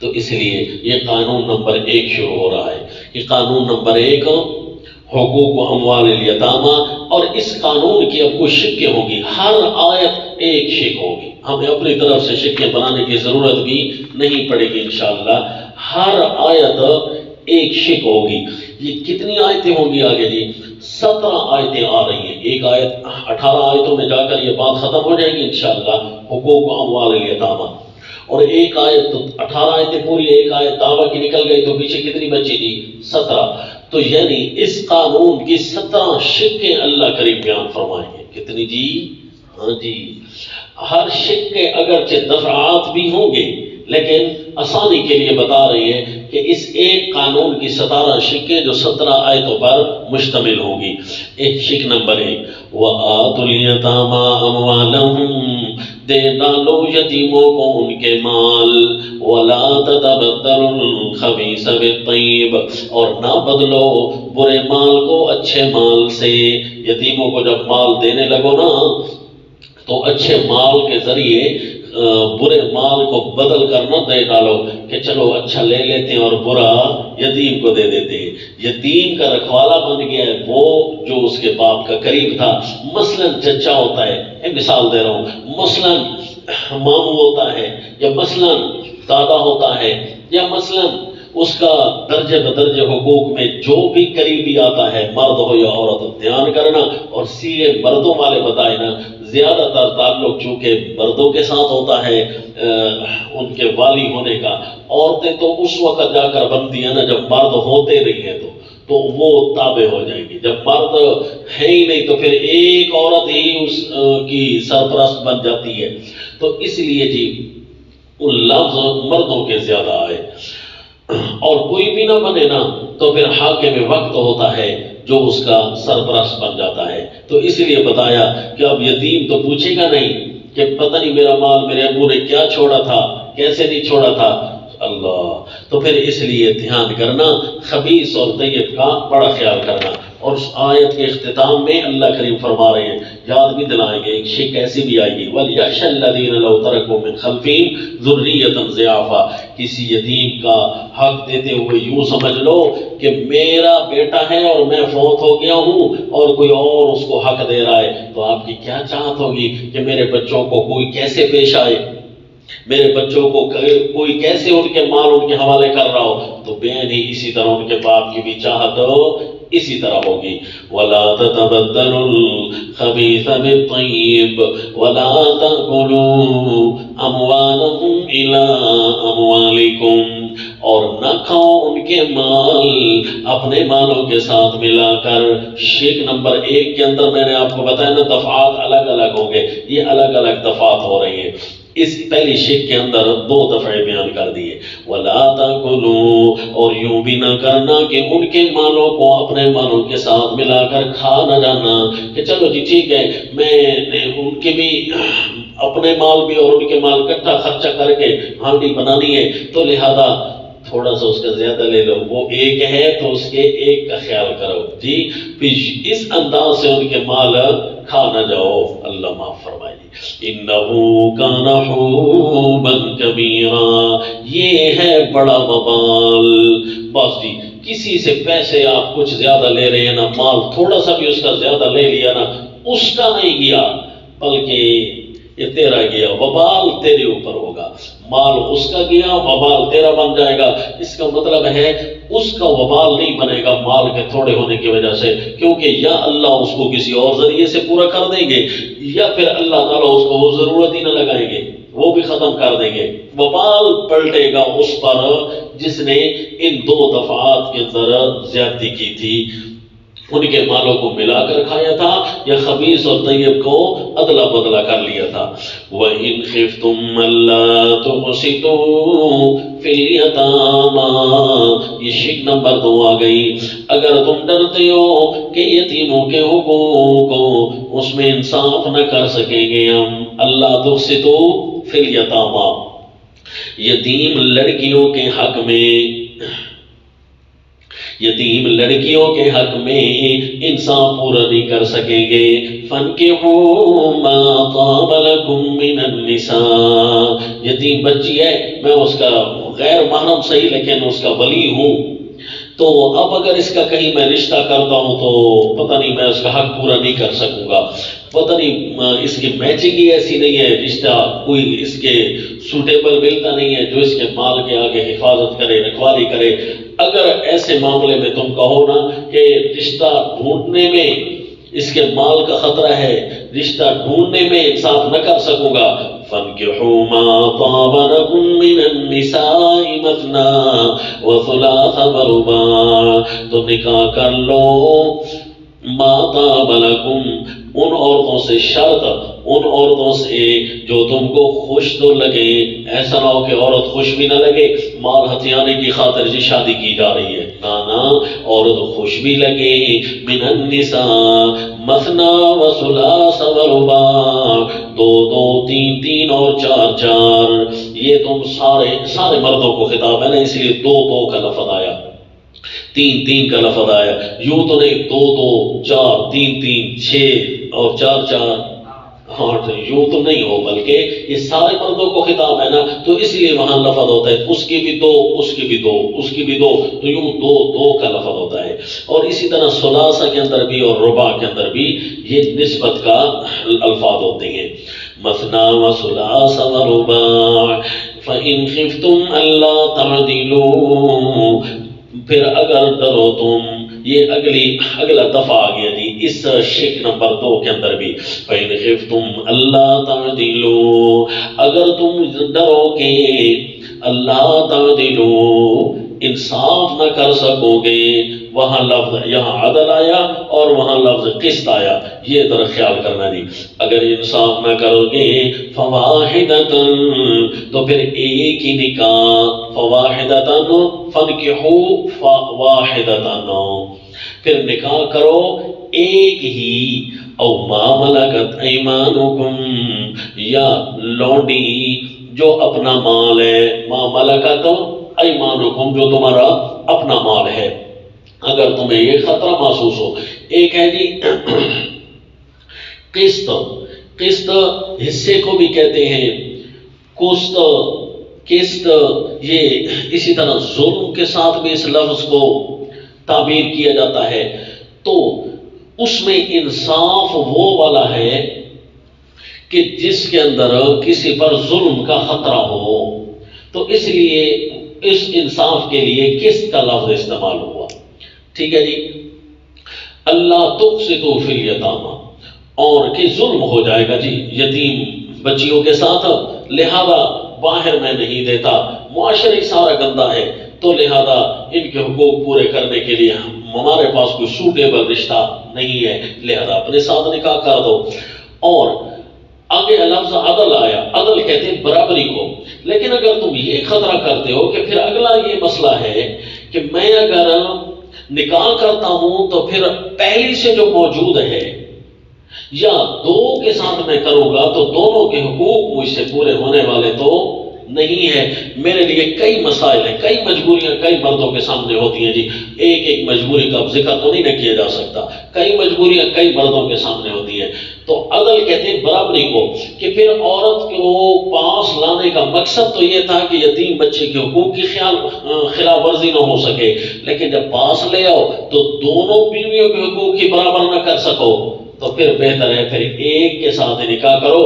تو اس لیے یہ قانون نمبر 1 شروع ہو رہا ہے۔ یہ قانون نمبر 1 حقوق و اموال الیتامہ، اور اس قانون کی اب کچھ شکیں ہوں گی، ہر آیت ایک شک ہوگی، ہمیں اپنی طرف سے شکیں بنانے کی ضرورت بھی نہیں پڑے گی انشاءاللہ، ہر آیت ایک شک ہوگی۔ یہ کتنی آیتیں ہوں گی آگے جی؟ 17 آیتیں آ رہی ہیں، ایک آیت 18 آیتوں میں جا کر یہ بات ختم ہو جائے گی انشاءاللہ، حقوق و اموال الیتامہ، اور ایک آیت تو 18 آیتیں پوری، ایک آیت دعویٰ کی نکل گئی تو پیچھے کتنی بچی جی؟ 17۔ تو یعنی اس قانون کی 17 شکیں اللہ کریم بیان فرمائیں گے۔ کتنی جی؟ ہاں جی، ہر شک کے اگرچہ دفعات بھی ہوں گے لیکن آسانی کے لیے بتا رہی ہے کہ اس ایک قانون کی 17 شکیں جو 17 آیتوں پر مشتمل ہوں گی۔ ایک شک نمبر 1، وَآتُوا الْيَتَامَىٰ أَمْوَالَهُمْ، دے ڈالو یتیموں کو ان کے مال، وَلَا تَتَبَدَّلُوا الْخَبِيثَ بِالطَّيِّبِ، اور نہ بدلو برے مال کو اچھے مال سے۔ یتیموں کو جب مال دینے لگو نا تو اچھے مال کے ذریعے برے مال کو بدل کر نہ دے ڈالو کہ چلو اچھا لے لیتے ہیں اور برا یتیم کو دے دیتے ہیں۔ یتیم کا رکھوالا بن گیا ہے وہ جو اس کے باپ کا قریب تھا، مثلا چچا ہوتا ہے، مثال دے رہا ہوں، مثلا ماموں ہوتا ہے، یا مثلا دادا ہوتا ہے، یا مثلا اس کا درجے بدرجے حقوق میں جو بھی قریبی آتا ہے، مرد ہو یا عورت، دھیان کرنا، اور سیرے مردوں والے بتائے نا، زیادہ تر تعلق چونکہ مردوں کے ساتھ ہوتا ہے ان کے والی ہونے کا، عورتیں تو اس وقت جا کر بنتی ہیں نا جب مرد ہوتے نہیں ہیں تو وہ تابع ہو جائے گی۔ جب مرد ہے ہی نہیں تو پھر ایک عورت ہی اس کی سرپرست بن جاتی ہے، تو اس لیے جی ان لفظ مردوں کے زیادہ آئے، اور کوئی بھی نہ بنے نا تو پھر حاکم وقت ہوتا ہے جو اس کا سرپرست بن جاتا ہے۔ تو اس لیے بتایا کہ اب یتیم تو پوچھے گا نہیں کہ پتہ نہیں میرا مال میرے ابو نے کیا چھوڑا تھا، کیسے نہیں چھوڑا تھا، اللہ، تو پھر اس لیے دھیان کرنا، خبیث اور طیب کا بڑا خیال کرنا۔ اور اس آیت کے اختتام میں اللہ کریم فرما رہے ہیں، یاد بھی دلائیں گے، ایک شک ایسی بھی آئے گی، وَلْيَخْشَ الَّذِينَ لَوْ تَرَكُوا مِنْ خَلْفِهِمْ ذُرِّيَّةً ضِعَافًا، کسی یتیم کا حق دیتے ہوئے یوں سمجھ لو کہ میرا بیٹا ہے اور میں فوت ہو گیا ہوں اور کوئی اور اس کو حق دے رہا ہے، تو آپ کی کیا چاہت ہوگی کہ میرے بچوں کو کوئی کیسے پیش آئے؟ میرے بچوں کو کوئی کیسے ان کے مال ان کے حوالے کر رہا ہو تو بین ہی اسی طرح ان کے باپ کی بھی چاہت اسی طرح ہوگی. وَلَا تَتَبَدَّلُوا الْخَبِيثَ بِالطَّيِّبِ وَلَا تَأْكُلُوا أَمْوَالَهُمْ إِلَىٰ أَمْوَالِكُمْ، اور نہ کھاؤ ان کے مال اپنے مالوں کے ساتھ ملا کر. شک نمبر 1 کے اندر میں نے آپ کو بتایا نا دفعات الگ الگ ہوں گے، یہ الگ الگ دفعات ہو رہی ہیں. اس پہلی شک کے اندر 2 دفعے بیان کر دیے. وَلَا تَأْكُلُوا، اور یوں بھی نہ کرنا کہ ان کے مالوں کو اپنے مالوں کے ساتھ ملا کر کھا نہ جانا کہ چلو جی ٹھیک ہے میں نے ان کے بھی اپنے مال بھی اور ان کے مال اکٹھا خرچہ کر کے ہانڈی بنانی ہے تو لہذا تھوڑا سا اس کا زیادہ لے لو، وہ ایک ہے تو اس کے ایک کا خیال کرو جی، پھر اس انداز سے ان کے مال کھا نہ جاؤ. اللہ معاف فرمائے. اِنَّهُ كَانَ حُوبًا كَبِيرًا، یہ ہے بڑا وبال. بس جی کسی سے پیسے آپ کچھ زیادہ لے رہے ہیں نا، مال تھوڑا سا بھی اس کا زیادہ لے لیا نا، اس کا نہیں گیا بلکہ یہ تیرا گیا، وبال تیرے اوپر ہوگا. مال اس کا گیا، وبال تیرا بن جائے گا. اس کا مطلب ہے اس کا وبال نہیں بنے گا مال کے تھوڑے ہونے کی وجہ سے، کیونکہ یا اللہ اس کو کسی اور ذریعے سے پورا کر دیں گے یا پھر اللہ تعالیٰ اس کو وہ ضرورت ہی نہ لگائیں گے، وہ بھی ختم کر دیں گے. وبال پلٹے گا اس پر جس نے ان 2 دفعات کے اندر زیادتی کی تھی، ان کے مالوں کو ملا کر کھایا تھا یا خبیث اور طیب کو ادلا بدلا کر لیا تھا. وَإِنْ خِفْتُمْ أَلَّا تُقْسِطُوا فِي الْيَتَامَىٰ، یہ شک نمبر 2 آ گئی. اگر تم ڈرتے ہو کہ یتیموں کے حقوق کو اس میں انصاف نہ کر سکیں گے ہم، اللہ تقسطوا فی الیتامىٰ، یتیم لڑکیوں کے حق میں، یتیم لڑکیوں کے حق میں انصاف پورا نہیں کر سکیں گے. فَانْكِحُوا مَا طَابَ لَكُم مِّنَ النِّسَاءِ، یتیم بچی ہے، میں اس کا غیر محرم صحیح لیکن اس کا ولی ہوں، تو اب اگر اس کا کہیں میں رشتہ کرتا ہوں تو پتہ نہیں میں اس کا حق پورا نہیں کر سکوں گا، پتہ نہیں اس کی میچنگ ہی ایسی نہیں ہے، رشتہ کوئی اس کے سوٹیبل ملتا نہیں ہے جو اس کے مال کے آگے حفاظت کرے، رکھوالی کرے. اگر ایسے معاملے میں تم کہو نا کہ رشتہ ڈھونڈنے میں اس کے مال کا خطرہ ہے، رشتہ ڈھونڈنے میں انصاف نہ کر سکوں گا، فَانْكِحُوا مَا طَابَ لَكُم مِّنَ النِّسَاءِ مَثْنَىٰ وَثُلَاثَ وَرُبَاعَ، تو نکاح کر لو مَا طَابَ لَكُم، ان عورتوں سے، شرط ان عورتوں سے جو تم کو خوش تو لگے. ایسا نہ ہو کہ عورت خوش بھی نہ لگے، مال ہتھیانے کی خاطر جی شادی کی جا رہی ہے، نا عورت خوش بھی لگے. من النساء مثنى وثلاث ورباع، 2 2 3 3 اور 4 4، یہ تم سارے مردوں کو خطاب ہے نا، اس لیے 2 2 کا لفظ آیا، 3 3 کا لفظ آیا. یوں تو نہیں 2 2 4 3 3 6 اور 4 4 8، یوں تو نہیں ہو، بلکہ یہ سارے مردوں کو خطاب ہے نا، تو اس لیے وہاں لفظ ہوتا ہے اس کی بھی 2 اس کی بھی 2 اس کی بھی 2، تو یوں 2 2 کا لفظ ہوتا ہے. اور اسی طرح ثلاثہ کے اندر بھی اور رباع کے اندر بھی یہ نسبت کا الفاظ ہوتے ہیں. مثنى وثلاث ورباع فإن خفتم ألا تعدلوا، پھر اگر ڈرو تم، یہ اگلا دفعہ آ گیا جی اس شک نمبر 2 کے اندر بھی. فَإِنْ خِفْتُمْ أَلَّا تَعْدِلُوا، اگر تم ڈرو کہ اللہ تعدلوا انصاف نہ کر سکو گے، وہاں لفظ یہاں عدل آیا اور وہاں لفظ قسط آیا، یہ در خیال کرنا جی. اگر انصاف نہ کرو گے فواحدۃ، تو پھر ایک ہی نکاح، فواحدۃ فانکحوا فواحدۃ، پھر نکاح کرو ایک ہی. او ما ملکت ایمانکم، یا لونڈی جو اپنا مال ہے، ما ملکت ایمانکم جو تمہارا اپنا مال ہے، اگر تمہیں یہ خطرہ محسوس ہو. ایک ہے جی قسط، قسط حصے کو بھی کہتے ہیں، قسط قسط، یہ اسی طرح ظلم کے ساتھ بھی اس لفظ کو تعبیر کیا جاتا ہے. تو اس میں انصاف وہ والا ہے کہ جس کے اندر کسی پر ظلم کا خطرہ ہو، تو اس لیے اس انصاف کے لیے قسط کا لفظ استعمال ہوا. ٹھیک ہے جی. اللہ تقسطوا فی الیتامی، اور کہ ظلم ہو جائے گا جی یتیم بچیوں کے ساتھ، لہذا باہر میں نہیں دیتا، معاشرے سارا گندہ ہے، تو لہذا ان کے حقوق پورے کرنے کے لیے ہمارے پاس کوئی سوٹیبل رشتہ نہیں ہے، لہذا اپنے ساتھ نکاح کر دو. اور آگے لفظ عدل آیا، عدل کہتے ہیں برابری کو. لیکن اگر تم یہ خطرہ کرتے ہو کہ پھر اگلا یہ مسئلہ ہے کہ میں اگر نکاح کرتا ہوں تو پھر پہلی سے جو موجود ہے یا دو کے ساتھ میں کروں گا تو دونوں کے حقوق مجھ سے پورے ہونے والے تو نہیں ہے. میرے لیے کئی مسائل ہیں، کئی مجبوریاں کئی مردوں کے سامنے ہوتی ہیں جی. ایک مجبوری کا ذکر تو نہیں کیا جا سکتا، کئی مجبوریاں کئی مردوں کے سامنے ہوتی ہیں. تو عدل کہتے ہیں برابری کو، کہ پھر عورت کو پاس لانے کا مقصد تو یہ تھا کہ یتیم بچے کے حقوق کی خلاف ورزی نہ ہو سکے، لیکن جب پاس لے آؤ تو دونوں بیویوں کے حقوق کی برابر نہ کر سکو، تو پھر بہتر ہے پھر ایک کے ساتھ نکاح کرو.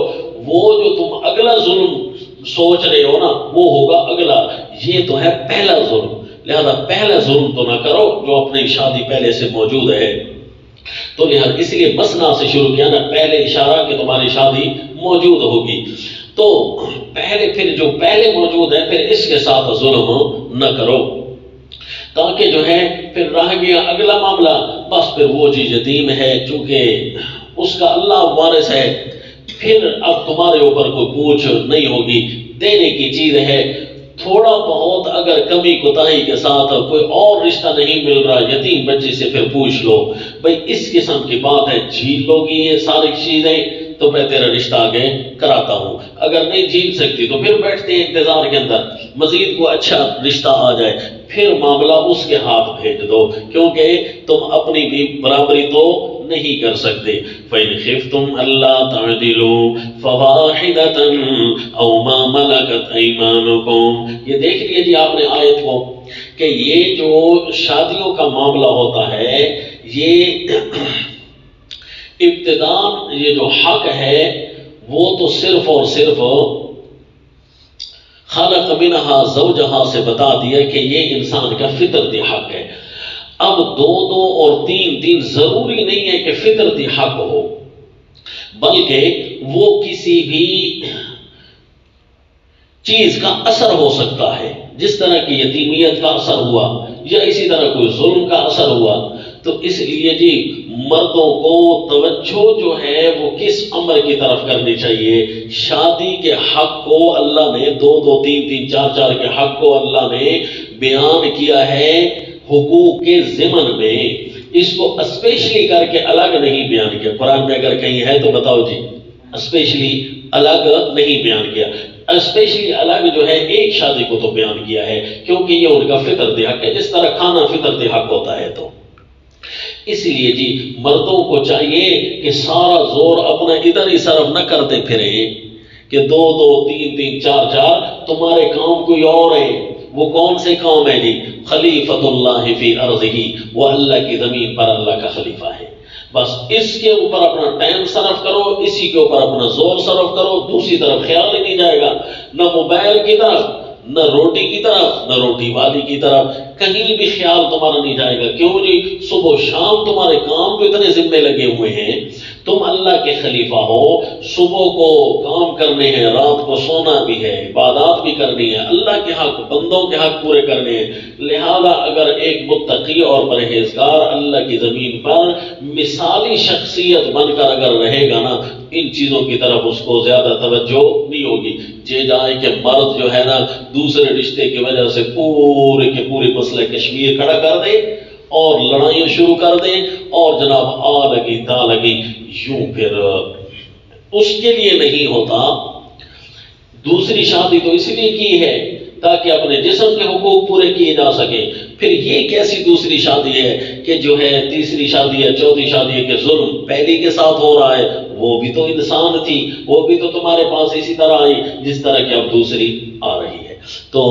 وہ جو تم اگلا ظلم سوچ رہے ہو نا وہ ہوگا اگلا، یہ تو ہے پہلا ظلم، لہذا پہلا ظلم تو نہ کرو جو اپنی شادی پہلے سے موجود ہے. تو لہذا اس لیے مسنا سے شروع کیا نا، پہلے اشارہ کہ تمہاری شادی موجود ہوگی، تو پہلے پھر جو پہلے موجود ہے پھر اس کے ساتھ ظلم نہ کرو، تاکہ جو ہے پھر رہ گیا اگلا معاملہ. بس پھر وہ جی یتیم ہے چونکہ اس کا اللہ وارث ہے، پھر اب تمہارے اوپر کوئی پوچھ نہیں ہوگی، دینے کی چیز ہے. تھوڑا بہت اگر کمی کوتاہی کے ساتھ کوئی اور رشتہ نہیں مل رہا یتیم بچے سے پھر پوچھ لو، بھئی اس قسم کی بات ہے، جھیل لو گی یہ ساری چیزیں تو میں تیرا رشتہ آگے کراتا ہوں. اگر نہیں جھیل سکتی تو پھر بیٹھتے ہیں انتظار کے اندر، مزید کو اچھا رشتہ آ جائے پھر معاملہ اس کے ہاتھ بھیج دو، کیونکہ تم اپنی بھی برابری تو نہیں کر سکتے. فَإِنْ خِفْتُمْ أَلَّا تَعْدِلُوا فَوَاحِدَةً أَوْ مَا مَلَكَتْ أَيْمَانُكُمْ. یہ دیکھ لیے جی آپ نے آیت کو کہ یہ جو شادیوں کا معاملہ ہوتا ہے یہ ابتداء یہ جو حق ہے وہ تو صرف اور صرف خلق منہا زوجہا سے بتا دیا کہ یہ انسان کا فطرتی حق ہے. اب دو دو اور تین تین ضروری نہیں ہے کہ فطرتی حق ہو، بلکہ وہ کسی بھی چیز کا اثر ہو سکتا ہے، جس طرح کی یتیمیت کا اثر ہوا یا اسی طرح کوئی ظلم کا اثر ہوا. تو اس لیے جی مردوں کو توجہ جو ہے وہ کس امر کی طرف کرنی چاہیے؟ شادی کے حق کو اللہ نے دو دو تین تین چار چار کے حق کو اللہ نے بیان کیا ہے حقوق کے ضمن میں، اس کو اسپیشلی کر کے الگ نہیں بیان کیا. قرآن میں اگر کہیں ہے تو بتاؤ جی، اسپیشلی الگ نہیں بیان کیا. اسپیشلی الگ جو ہے ایک شادی کو تو بیان کیا ہے کیونکہ یہ ان کا فطرتی حق ہے، جس طرح کھانا فطرتی حق ہوتا ہے. تو اس لیے جی مردوں کو چاہیے کہ سارا زور اپنا ادھر ہی صرف نہ کرتے پھریں کہ دو دو تین تین چار چار، تمہارے کام کوئی اور ہے. وہ کون سے کام ہے جی؟ خلیفۃ اللہ فی ارضہ، وہ اللہ کی زمین پر اللہ کا خلیفہ ہے. بس اس کے اوپر اپنا ٹائم صرف کرو، اسی کے اوپر اپنا زور صرف کرو، دوسری طرف خیال ہی نہیں جائے گا، نہ موبائل کی طرف، نہ روٹی کی طرف، نہ روٹی والی کی طرف، کہیں بھی خیال تمہارا نہیں جائے گا. کیوں جی؟ صبح شام تمہارے کام تو اتنے ذمے لگے ہوئے ہیں، تم اللہ کے خلیفہ ہو، صبح کو کام کرنے ہیں، رات کو سونا بھی ہے، عبادات بھی کرنی ہے، اللہ کے حق بندوں کے حق پورے کرنے ہیں. لہذا اگر ایک متقی اور پرہیزگار اللہ کی زمین پر مثالی شخصیت بن کر اگر رہے گا نا، ان چیزوں کی طرف اس کو زیادہ توجہ نہیں ہوگی. یہ جائے کہ مرد جو ہے نا دوسرے رشتے کی وجہ سے پورے کے پورے مسئلہ کشمیر کھڑا کر دے اور لڑائیاں شروع کر دیں اور جناب آ لگی دا لگی، یوں پھر اس کے لیے نہیں ہوتا. دوسری شادی تو اس لیے کی ہے تاکہ اپنے جسم کے حقوق پورے کیے جا سکیں. پھر یہ کیسی دوسری شادی ہے کہ جو ہے تیسری شادی ہے چوتھی شادی ہے کہ ظلم پہلی کے ساتھ ہو رہا ہے؟ وہ بھی تو انسان تھی، وہ بھی تو تمہارے پاس اسی طرح آئی جس طرح کہ اب دوسری آ رہی ہے. تو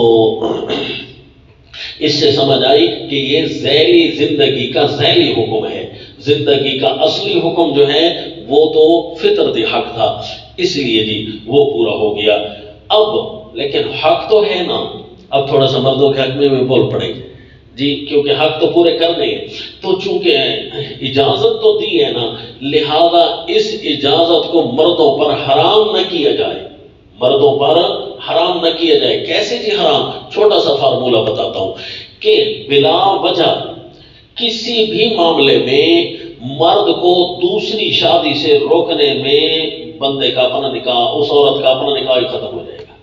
اس سے سمجھ آئی کہ یہ ذیلی زندگی کا ذیلی حکم ہے. زندگی کا اصلی حکم جو ہے وہ تو فطرتی حق تھا. اس لیے جی وہ پورا ہو گیا۔ اب لیکن حق تو ہے نا، اب تھوڑا سا مردوں کے حق میں بھی بول پڑے گی جی، کیونکہ حق تو پورے کرنے ہیں، تو چونکہ اجازت تو دی ہے نا، لہذا اس اجازت کو مردوں پر حرام نہ کیا جائے، مردوں پر حرام نہ کیا جائے۔ کیسے جی حرام؟ چھوٹا سا فارمولہ بتاتا ہوں کہ بلا وجہ کسی بھی معاملے میں مرد کو دوسری شادی سے روکنے میں بندے کا اپنا نکاح، اس عورت کا اپنا نکاح ہی ختم ہو جائے گا۔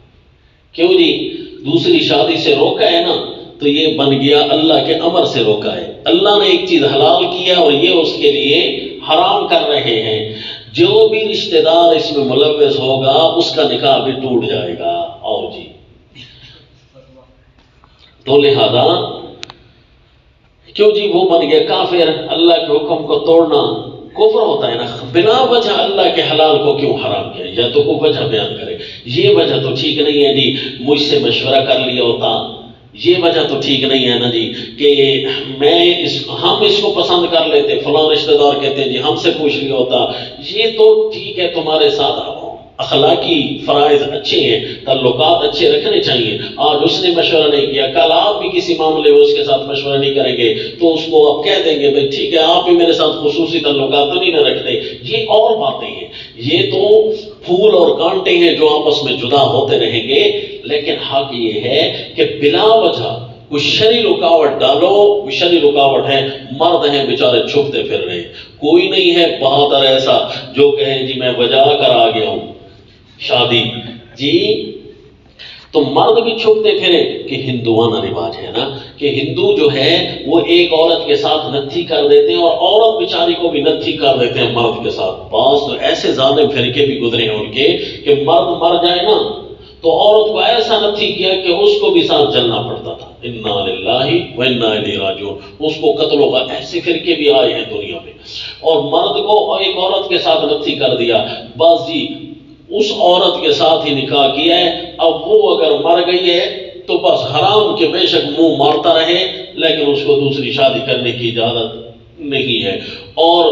کیوں جی؟ دوسری شادی سے روکا ہے نا، تو یہ بن گیا اللہ کے امر سے روکا ہے۔ اللہ نے ایک چیز حلال کیا اور یہ اس کے لیے حرام کر رہے ہیں، جو بھی رشتہ دار اس میں ملوث ہوگا اس کا نکاح بھی ٹوٹ جائے گا۔ آؤ جی، تو لہذا کیوں جی وہ بن گیا کافر، اللہ کے حکم کو توڑنا کفر ہوتا ہے نا۔ بلا وجہ اللہ کے حلال کو کیوں حرام کیا؟ یا تو کوئی وجہ بیان کرے، یہ وجہ تو ٹھیک نہیں ہے جی مجھ سے مشورہ کر لیا ہوتا، یہ وجہ تو ٹھیک نہیں ہے نا جی کہ ہم اس کو پسند کر لیتے، فلاں رشتہ دار کہتے ہیں جی ہم سے پوچھ لیا ہوتا، یہ تو ٹھیک ہے، تمہارے ساتھ اخلاقی فرائض اچھے ہیں، تعلقات اچھے رکھنے چاہیے۔ آج اس نے مشورہ نہیں کیا، کل آپ بھی کسی معاملے میں اس کے ساتھ مشورہ نہیں کریں گے تو اس کو آپ کہہ دیں گے بھائی ٹھیک ہے آپ بھی میرے ساتھ خصوصی تعلقات تو نہیں نہ رکھتے۔ یہ اور باتیں ہیں، یہ تو پھول اور کانٹے ہیں جو آپس میں جدا ہوتے رہیں گے، لیکن حق یہ ہے کہ بلا وجہ کوئی شرعی رکاوٹ ڈالو، کوئی شرعی رکاوٹ ہے، مرد ہیں بیچارے چھپتے پھر رہے، کوئی نہیں ہے بہادر ایسا جو کہے جی میں وجہ کر آ گیا ہوں شادی جی، تو مرد بھی چھپتے پھرے کہ ہندوانہ رواج ہے نا کہ ہندو جو ہے وہ ایک عورت کے ساتھ نتھی کر دیتے ہیں اور عورت بیچاری کو بھی نتھی کر دیتے ہیں مرد کے ساتھ۔ بعض تو ایسے ظالم فرقے بھی گزرے ہیں ان کے کہ مرد مر جائے نا تو عورت کو ایسا نتھی کیا کہ اس کو بھی ساتھ جلنا پڑتا تھا۔ انا للہ و انا الیہ راجعون، اس کو قتل ہوگا، ایسے فرقے بھی آئے ہیں دنیا میں۔ اور مرد کو ایک عورت کے ساتھ نتھی کر دیا، بس جی اس عورت کے ساتھ ہی نکاح کیا ہے، اب وہ اگر مر گئی ہے تو بس حرام کے بے شک منہ مارتا رہے، لیکن اس کو دوسری شادی کرنے کی اجازت نہیں ہے۔ اور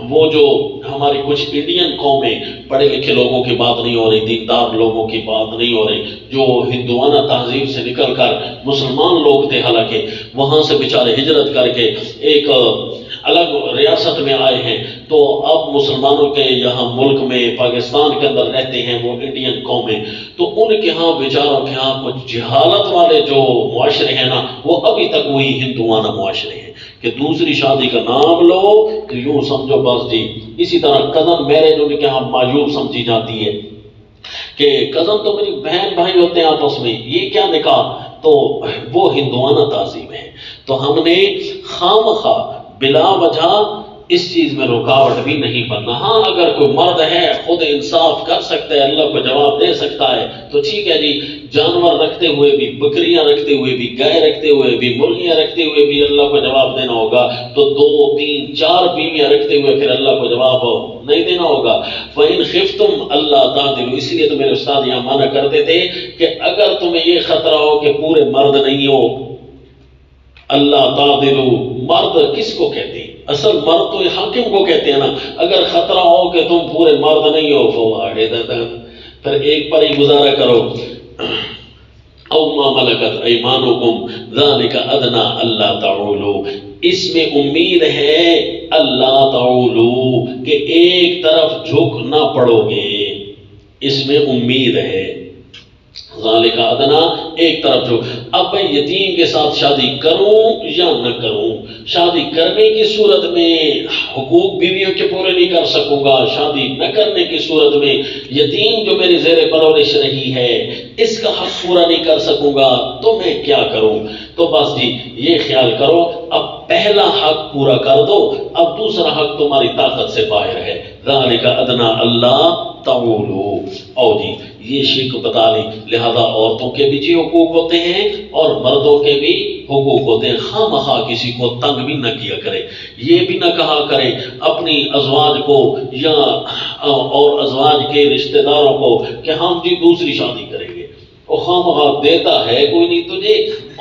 وہ جو ہماری کچھ انڈین قومیں، پڑھے لکھے لوگوں کی بات نہیں ہو رہی، دیندار لوگوں کی بات نہیں ہو رہی، جو ہندوانہ تہذیب سے نکل کر مسلمان لوگ تھے، حالانکہ وہاں سے بیچارے ہجرت کر کے ایک الگ ریاست میں آئے ہیں، تو اب مسلمانوں کے یہاں ملک میں پاکستان کے اندر رہتے ہیں وہ انڈین قومیں، تو ان کے ہاں بیچاروں کے ہاں کچھ جہالت والے جو معاشرے ہیں نا، وہ ابھی تک وہی ہندوانہ معاشرے ہیں کہ دوسری شادی کا نام لو تو یوں سمجھو بس جی۔ اسی طرح کزن میرج ان کے ہاں معیوب سمجھی جاتی ہے کہ کزن تو میری بہن بھائی ہوتے ہیں آپس میں، یہ کیا نکاح، تو وہ ہندوانہ تہذیب ہے۔ تو ہم نے خامخواہ بلا وجہ اس چیز میں رکاوٹ بھی نہیں بننا۔ ہاں اگر کوئی مرد ہے خود انصاف کر سکتا ہے، اللہ کو جواب دے سکتا ہے تو ٹھیک ہے جی، جانور رکھتے ہوئے بھی، بکریاں رکھتے ہوئے بھی، گائے رکھتے ہوئے بھی، مرغیاں رکھتے ہوئے بھی اللہ کو جواب دینا ہوگا، تو 2 3 4 بیویاں رکھتے ہوئے پھر اللہ کو جواب نہیں دینا ہوگا۔ فَإِنْ خِفْتُمْ أَلَّا تَعْدِلُوا، اس لیے تو میرے استاد یہاں منع کرتے تھے کہ اگر تمہیں یہ خطرہ ہو کہ پورے مرد نہیں ہو، اللہ تعدلوا، مرد کس کو کہتے ہیں؟ اصل مرد تو حاکم کو کہتے ہیں نا۔ اگر خطرہ ہو کہ تم پورے مرد نہیں ہو فواحدۃ، پھر ایک پر ہی گزارا کرو، او ما ملکت ایمانکم ذالک ادنی الا تعولوا، اس میں امید ہے اللہ تعولوا کہ ایک طرف جھک نہ پڑو گے، اس میں امید ہے، ذالک ادنا ایک طرف جو۔ اب میں یتیم کے ساتھ شادی کروں یا نہ کروں؟ شادی کرنے کی صورت میں حقوق بیویوں کے پورے نہیں کر سکوں گا، شادی نہ کرنے کی صورت میں یتیم جو میری زیر پرورش رہی ہے اس کا حق پورا نہیں کر سکوں گا، تو میں کیا کروں؟ تو بس جی یہ خیال کرو، اب پہلا حق پورا کر دو، اب دوسرا حق تمہاری طاقت سے باہر ہے، ذالک ادنا اللہ تعولوا۔ او جی یہ شرک بتا لی، لہذا عورتوں کے بھی جی حقوق ہوتے ہیں اور مردوں کے بھی حقوق ہوتے ہیں۔ خواہ کسی کو تنگ بھی نہ کیا کرے، یہ بھی نہ کہا کرے اپنی ازواج کو یا اور ازواج کے رشتہ داروں کو کہ ہم جی دوسری شادی کریں گے، اور خواہ دیتا ہے کوئی نہیں تجھے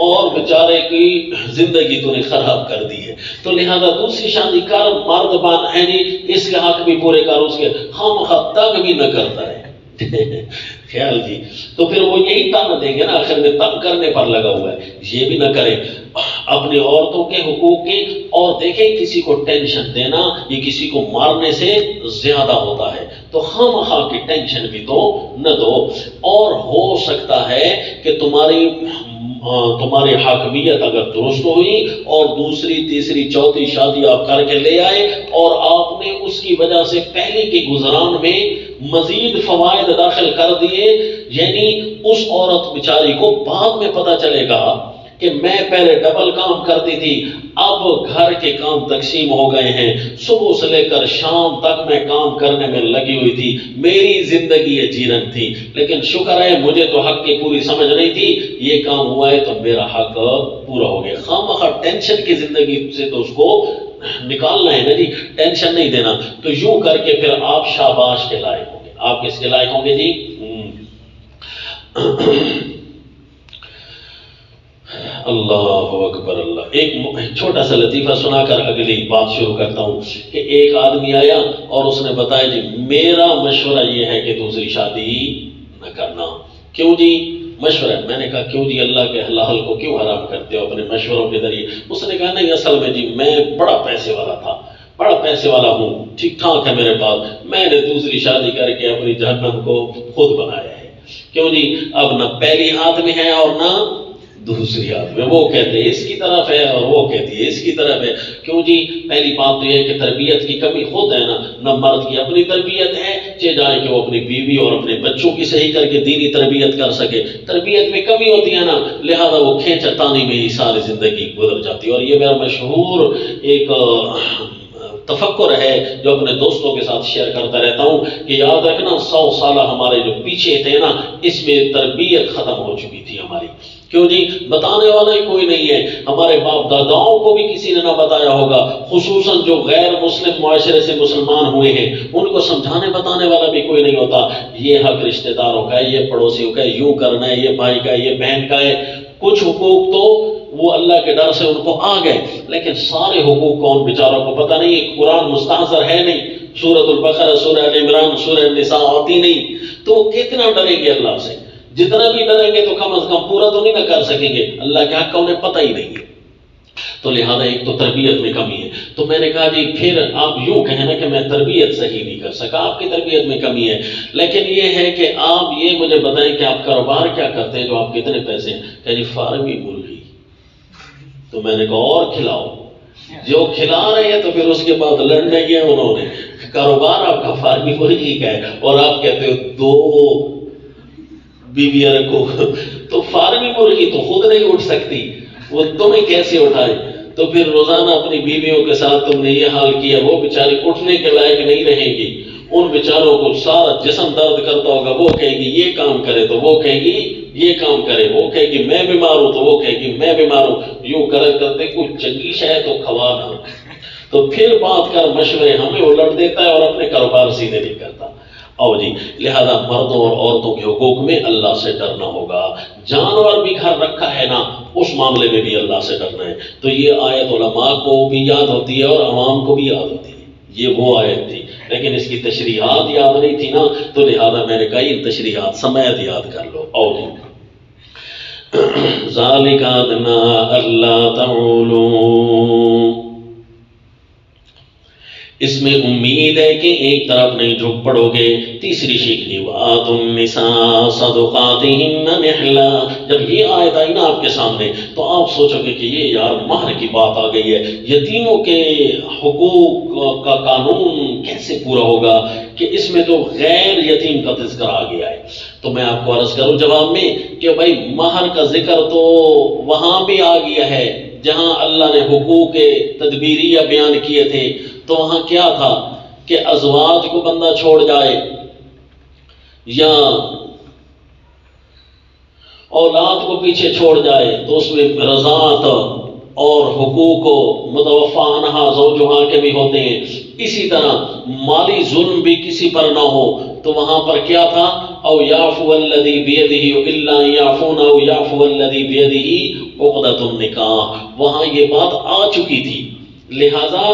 اور بیچارے کی زندگی تو نے خراب کر دی ہے، تو لہذا دوسری شادی کر، مرد بان ہے نہیں، اس کے حق بھی پورے کر، اس کے خواہ تنگ بھی نہ کرتا ہے۔ خیال جی، تو پھر وہ یہی تانا دیں گے نا آخر میں، تنگ کرنے پر لگا ہوا ہے، یہ بھی نہ کریں اپنی عورتوں کے حقوق کی. اور دیکھیں کسی کو ٹینشن دینا یہ کسی کو مارنے سے زیادہ ہوتا ہے، تو خواہ کی ٹینشن بھی تو نہ دو. اور ہو سکتا ہے کہ تمہاری حاکمیت اگر درست ہوئی اور دوسری تیسری چوتھی شادی آپ کر کے لے آئے اور آپ نے اس کی وجہ سے پہلے کے گزران میں مزید فوائد داخل کر دیے، یعنی اس عورت بیچاری کو بعد میں پتہ چلے گا کہ میں پہلے ڈبل کام کرتی تھی، اب گھر کے کام تقسیم ہو گئے ہیں، صبح سے لے کر شام تک میں کام کرنے میں لگی ہوئی تھی، میری زندگی یہ جیرن تھی، لیکن شکر ہے مجھے تو حق کی پوری سمجھ نہیں تھی، یہ کام ہوا ہے تو میرا حق پورا ہو گیا. خواہ ٹینشن کی زندگی سے تو اس کو نکالنا ہے نا جی، ٹینشن نہیں دینا. تو یوں کر کے پھر آپ شاباش کے لائق ہوں گے. آپ کس کے لائق ہوں گے جی؟ اللہ اکبر اللہ. ایک چھوٹا سا لطیفہ سنا کر اگلی بات شروع کرتا ہوں کہ ایک آدمی آیا اور اس نے بتایا جی میرا مشورہ یہ ہے کہ دوسری شادی نہ کرنا. کیوں جی مشورہ؟ میں نے کہا کیوں جی اللہ کے حلال کو کیوں حرام کرتے ہو اپنے مشوروں کے ذریعے؟ اس نے کہا نہیں اصل میں جی میں بڑا پیسے والا تھا، بڑا پیسے والا ہوں، ٹھیک ٹھاک ہے میرے پاس، میں نے دوسری شادی کر کے اپنی جہنم کو خود بنایا ہے. کیوں جی؟ اب نہ پہلی ہاتھ میں ہے اور نہ دوسری ہاتھ میں، وہ کہتے ہیں اس کی طرف ہے اور وہ کہتی ہے اس کی طرف ہے. کیوں جی؟ پہلی بات تو یہ ہے کہ تربیت کی کمی خود ہے نا، نہ مرد کی اپنی تربیت ہے چاہے جائے کہ وہ اپنی بیوی اور اپنے بچوں کی صحیح کر کے دینی تربیت کر سکے، تربیت میں کمی ہوتی ہے نا، لہذا وہ کھینچا تانی میں ہی ساری زندگی گزر جاتی ہے. اور یہ میرا مشہور ایک تفکر ہے جو اپنے دوستوں کے ساتھ شیئر کرتا رہتا ہوں کہ یاد رکھنا 100 سالہ ہمارے جو پیچھے تھے نا اس میں تربیت ختم ہو چکی تھی ہماری. کیوں جی؟ بتانے والا ہی کوئی نہیں ہے. ہمارے باپ داداؤں کو بھی کسی نے نہ بتایا ہوگا، خصوصاً جو غیر مسلم معاشرے سے مسلمان ہوئے ہیں ان کو سمجھانے بتانے والا بھی کوئی نہیں ہوتا. یہ حق رشتہ داروں کا ہے، یہ پڑوسیوں کا ہے، یوں کرنا ہے، یہ بھائی کا ہے، یہ بہن کا ہے. کچھ حقوق تو وہ اللہ کے ڈر سے ان کو آ گئے، لیکن سارے حقوق کو ان بیچاروں کو پتہ نہیں. قرآن مستحضر ہے نہیں، سورۃ البقرہ، سورہ ال عمران، سورہ النساء آتی نہیں، تو وہ کتنا ڈریں گے اللہ سے؟ جتنا بھی ڈریں گے تو کم از کم پورا تو نہیں نہ کر سکیں گے. اللہ کے حق کا انہیں پتہ ہی نہیں ہے. تو لہذا ایک تو تربیت میں کمی ہے. تو میں نے کہا جی پھر آپ یوں کہیں نا کہ میں تربیت صحیح نہیں کر سکا، آپ کی تربیت میں کمی ہے، لیکن یہ ہے کہ آپ یہ مجھے بتائیں کہ آپ کاروبار کیا کرتے ہیں جو آپ کتنے پیسے ہیں؟ کہ جی فارمی مرغی. تو میں نے کہا اور کھلاؤ. جو کھلا رہے ہیں تو پھر اس کے بعد لڑنا ہی ہے انہوں نے. کاروبار آپ کا فارمی مرغی کا ہے اور آپ کہتے ہو 2 بیویاں رکھو. تو فارمی مرغی تو خود نہیں اٹھ سکتی، وہ تمہیں کیسے اٹھائے؟ تو پھر روزانہ اپنی بیویوں کے ساتھ تم نے یہ حال کیا، وہ بیچاری اٹھنے کے لائق نہیں رہیں گی. ان بیچاروں کو سارا جسم درد کرتا ہوگا، وہ کہے گی یہ کام کرے تو وہ کہے گی یہ کام کرے، وہ کہے گی میں بیمار ہوں تو وہ کہے گی میں بیمار ہوں. یوں کرتے کوئی چنگی شے تو کھوانا. تو پھر بات کر مشورے ہمیں الٹ دیتا ہے اور اپنے کاروبار سیدھے نہیں کرتا. آؤ جی، لہذا مردوں اور عورتوں کے حقوق میں اللہ سے ڈرنا ہوگا. جانور بھی گھر رکھا ہے نا، اس معاملے میں بھی اللہ سے ڈرنا ہے. تو یہ آیت علماء کو بھی یاد ہوتی ہے اور عوام کو بھی یاد ہوتی ہے. یہ وہ آیت تھی، لیکن اس کی تشریحات یاد نہیں تھی نا، تو لہذا میں نے کہا ان تشریحات سمیت یاد کر لو. آؤ جی، ذالک ادنی الا تعولوا، اس میں امید ہے کہ ایک طرف نہیں جھک پڑو گے. تیسری شکلی وآتوا النساء صدقاتہن نحلا. جب یہ آیت آئی نا آپ کے سامنے تو آپ سوچو گے کہ یہ یار مہر کی بات آ گئی ہے، یتیموں کے حقوق کا قانون کیسے پورا ہوگا کہ اس میں تو غیر یتیم کا تذکرہ آ گیا ہے. تو میں آپ کو عرض کروں جواب میں کہ بھائی مہر کا ذکر تو وہاں بھی آ گیا ہے جہاں اللہ نے حقوق تدبیریہ بیان کیے تھے. تو وہاں کیا تھا کہ ازواج کو بندہ چھوڑ جائے یا اولاد کو پیچھے چھوڑ جائے تو اس میں رضاعت اور حقوق متوفی عنہا زوجہا کے بھی ہوتے ہیں. اسی طرح مالی ظلم بھی کسی پر نہ ہو تو وہاں پر کیا تھا؟ او یعفو الذی بیدہ الا یعفون او یعفو الذی بیدہ عقدۃ النکاح. وہاں یہ بات آ چکی تھی. لہذا